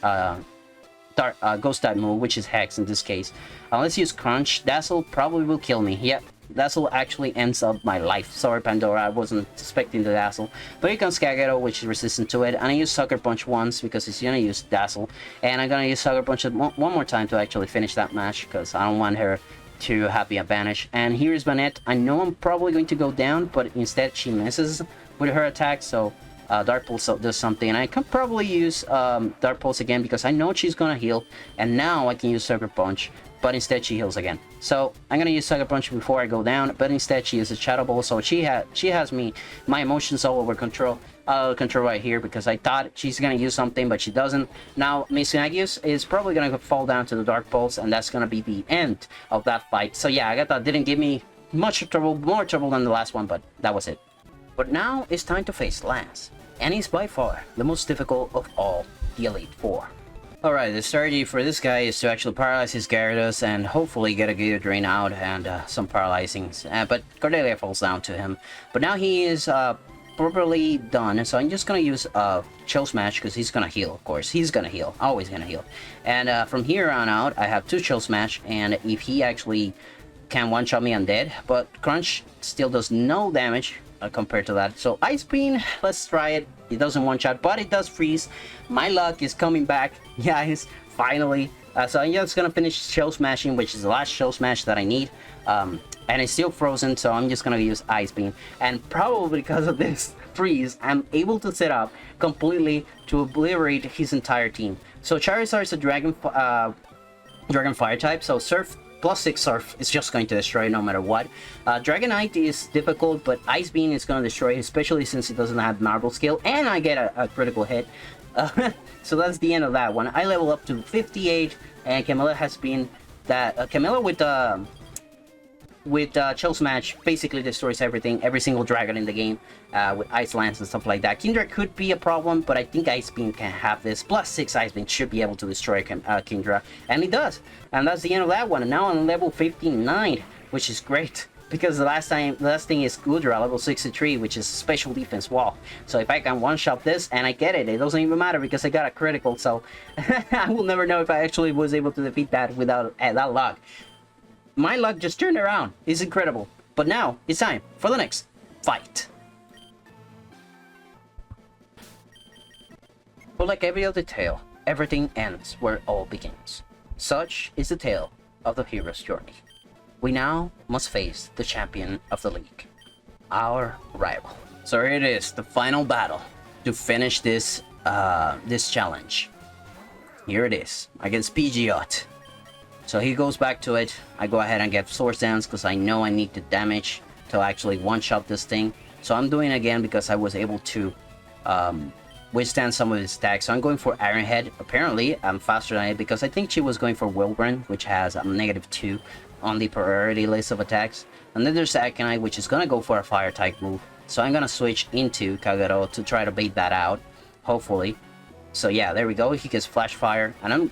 ghost type move, which is Hex in this case. Let's use Crunch. Dazzle probably will kill me. Yep, Dazzle actually ends up my life. Sorry, Pandora, I wasn't expecting the Dazzle. But here comes Kagero, which is resistant to it. And I use Sucker Punch once because he's gonna use Dazzle. And I'm gonna use Sucker Punch one more time to actually finish that match because I don't want her to have the advantage. And here's Banette. I know I'm probably going to go down, but instead she misses with her attack, so Dark Pulse does something. And I can probably use Dark Pulse again because I know she's gonna heal, and now I can use Sucker Punch, but instead she heals again. So I'm gonna use Sucker Punch before I go down, but instead she uses Shadow Ball, so she has my emotions all over control right here because I thought she's gonna use something, but she doesn't. Now Mismagius is probably gonna fall down to the Dark Pulse, and that's gonna be the end of that fight. So yeah, Agatha didn't give me much trouble, more trouble than the last one, but that was it. But now it's time to face Lance, and he's by far the most difficult of all the Elite Four. Alright, the strategy for this guy is to actually paralyze his Gyarados and hopefully get a Giga Drain out and some paralyzing. But Cordelia falls down to him. But now he is properly done, so I'm just gonna use Chill Smash because he's gonna heal, of course. He's gonna heal, always gonna heal. And from here on out, I have 2 Chill Smash, and if he actually can one-shot me, I'm dead. But Crunch still does no damage compared to that. So Ice Beam, let's try it. It doesn't one-shot, but it does freeze. My luck is coming back, guys, finally. So I'm just gonna finish Shell Smashing, which is the last Shell Smash that I need. And it's still frozen, so I'm just gonna use Ice Beam. And probably because of this freeze, I'm able to set up completely to obliterate his entire team. So Charizard is a Dragon Fire type, so Surf +6 Surf is just going to destroy no matter what. Dragonite is difficult, but Ice Beam is going to destroy it, especially since it doesn't have Marble skill, and I get a critical hit. So that's the end of that one. I level up to 58, and Camilla has been that... Camilla with Chill Smash basically destroys everything, every single dragon in the game, with Ice Lance and stuff like that. Kingdra could be a problem, but I think Ice Beam can have this. +6 Ice Beam should be able to destroy Kingdra, and it does. And that's the end of that one. And now I'm level 59, which is great, because the last thing is Goodra, level 63, which is special defense wall. So if I can one-shot this, and I get it, it doesn't even matter because I got a critical, so I will never know if I actually was able to defeat that without that luck. My luck just turned around. It's incredible. But now, it's time for the next fight. But like every other tale, everything ends where it all begins. Such is the tale of the hero's journey. We now must face the champion of the league, our rival. So here it is, the final battle to finish this challenge. Here it is, against Pidgeot. So he goes back to it. I go ahead and get Swords Dance because I know I need the damage to actually one-shot this thing. So I'm doing it again because I was able to withstand some of his attacks. So I'm going for Iron Head. Apparently, I'm faster than it because I think she was going for Wilburn, which has a -2 on the priority list of attacks. And then there's Aconite, which is going to go for a Fire type move. So I'm going to switch into Kagero to try to bait that out, hopefully. So yeah, there we go. He gets Flash Fire. And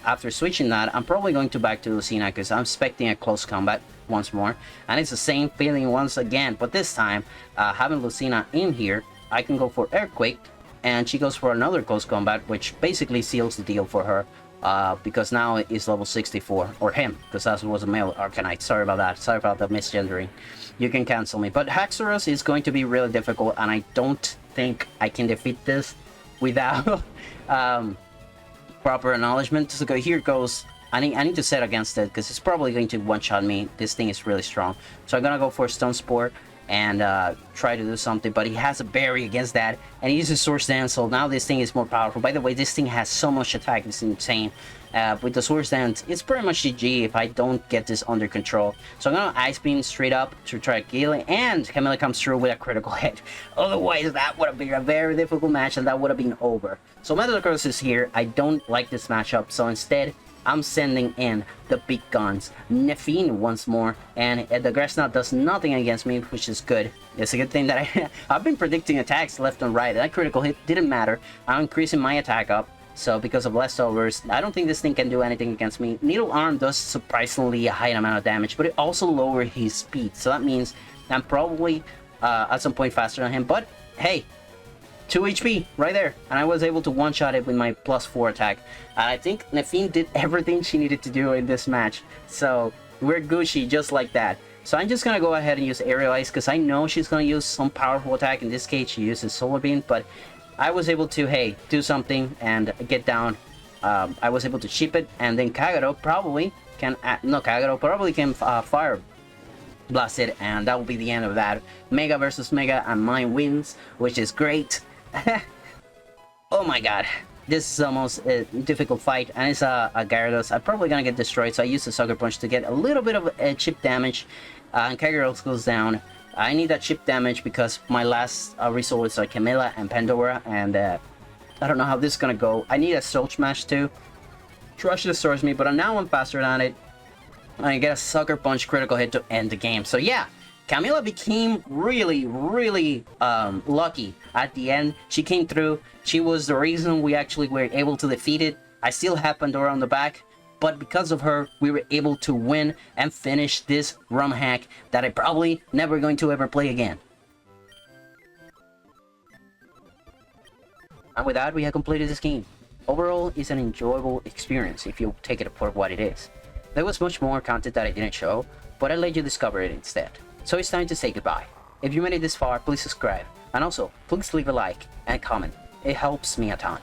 after switching that, I'm probably going to back to Lucina because I'm expecting a close combat once more. And it's the same feeling once again, but this time, having Lucina in here, I can go for Earthquake, and she goes for another close combat, which basically seals the deal for her, because now it is level 64, or him, because that was a male Arcanite. Sorry about that, sorry about the misgendering. You can cancel me. But Haxorus is going to be really difficult, and I don't think I can defeat this without... proper acknowledgement. So here goes. I need to set against it because it's probably going to one-shot me. This thing is really strong. So I'm gonna go for Stone Spore and try to do something. But he has a berry against that, and he uses Swords Dance. So now this thing is more powerful. By the way, this thing has so much attack. It's insane. With the Swords Dance, it's pretty much GG if I don't get this under control. So I'm gonna Ice Beam straight up to try to kill it, and Camilla comes through with a critical hit. Otherwise, that would have been a very difficult match, and that would have been over. So Metagross is here. I don't like this matchup, so instead, I'm sending in the big guns. Nefine once more, and the Grass Knot does nothing against me, which is good. It's a good thing that I've been predicting attacks left and right. That critical hit didn't matter. I'm increasing my attack up. So because of leftovers, I don't think this thing can do anything against me. Needle Arm does surprisingly a high amount of damage, but it also lowers his speed. So that means I'm probably at some point faster than him. But hey, 2 HP right there, and I was able to one-shot it with my +4 attack. And I think Nafine did everything she needed to do in this match, so we're Gucci just like that. So I'm just gonna go ahead and use Aerial Ice because I know she's gonna use some powerful attack. In this case, she uses Solar Beam, but I was able to, hey, do something and get down. I was able to chip it, and then Kagero probably can, Fire Blast it, and that will be the end of that. Mega versus Mega, and mine wins, which is great. Oh my god. This is the most difficult fight, and it's a Gyarados. I'm probably gonna get destroyed, so I use the Sucker Punch to get a little bit of chip damage, and Kagero goes down. I need that chip damage because my last resources are Camilla and Pandora, and I don't know how this is gonna go. I need a Soul Smash too. Rush destroys me, but now I'm faster than it. I get a Sucker Punch critical hit to end the game. So yeah, Camilla became really lucky at the end. She came through. She was the reason we actually were able to defeat it. I still have Pandora on the back, but because of her, we were able to win and finish this ROM hack that I probably never going to ever play again. And with that, we have completed this game. Overall, it's an enjoyable experience if you take it for what it is. There was much more content that I didn't show, but I let you discover it instead. So it's time to say goodbye. If you made it this far, please subscribe, and also, please leave a like and comment. It helps me a ton.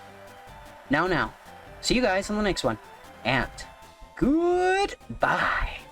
Now, see you guys on the next one, and goodbye!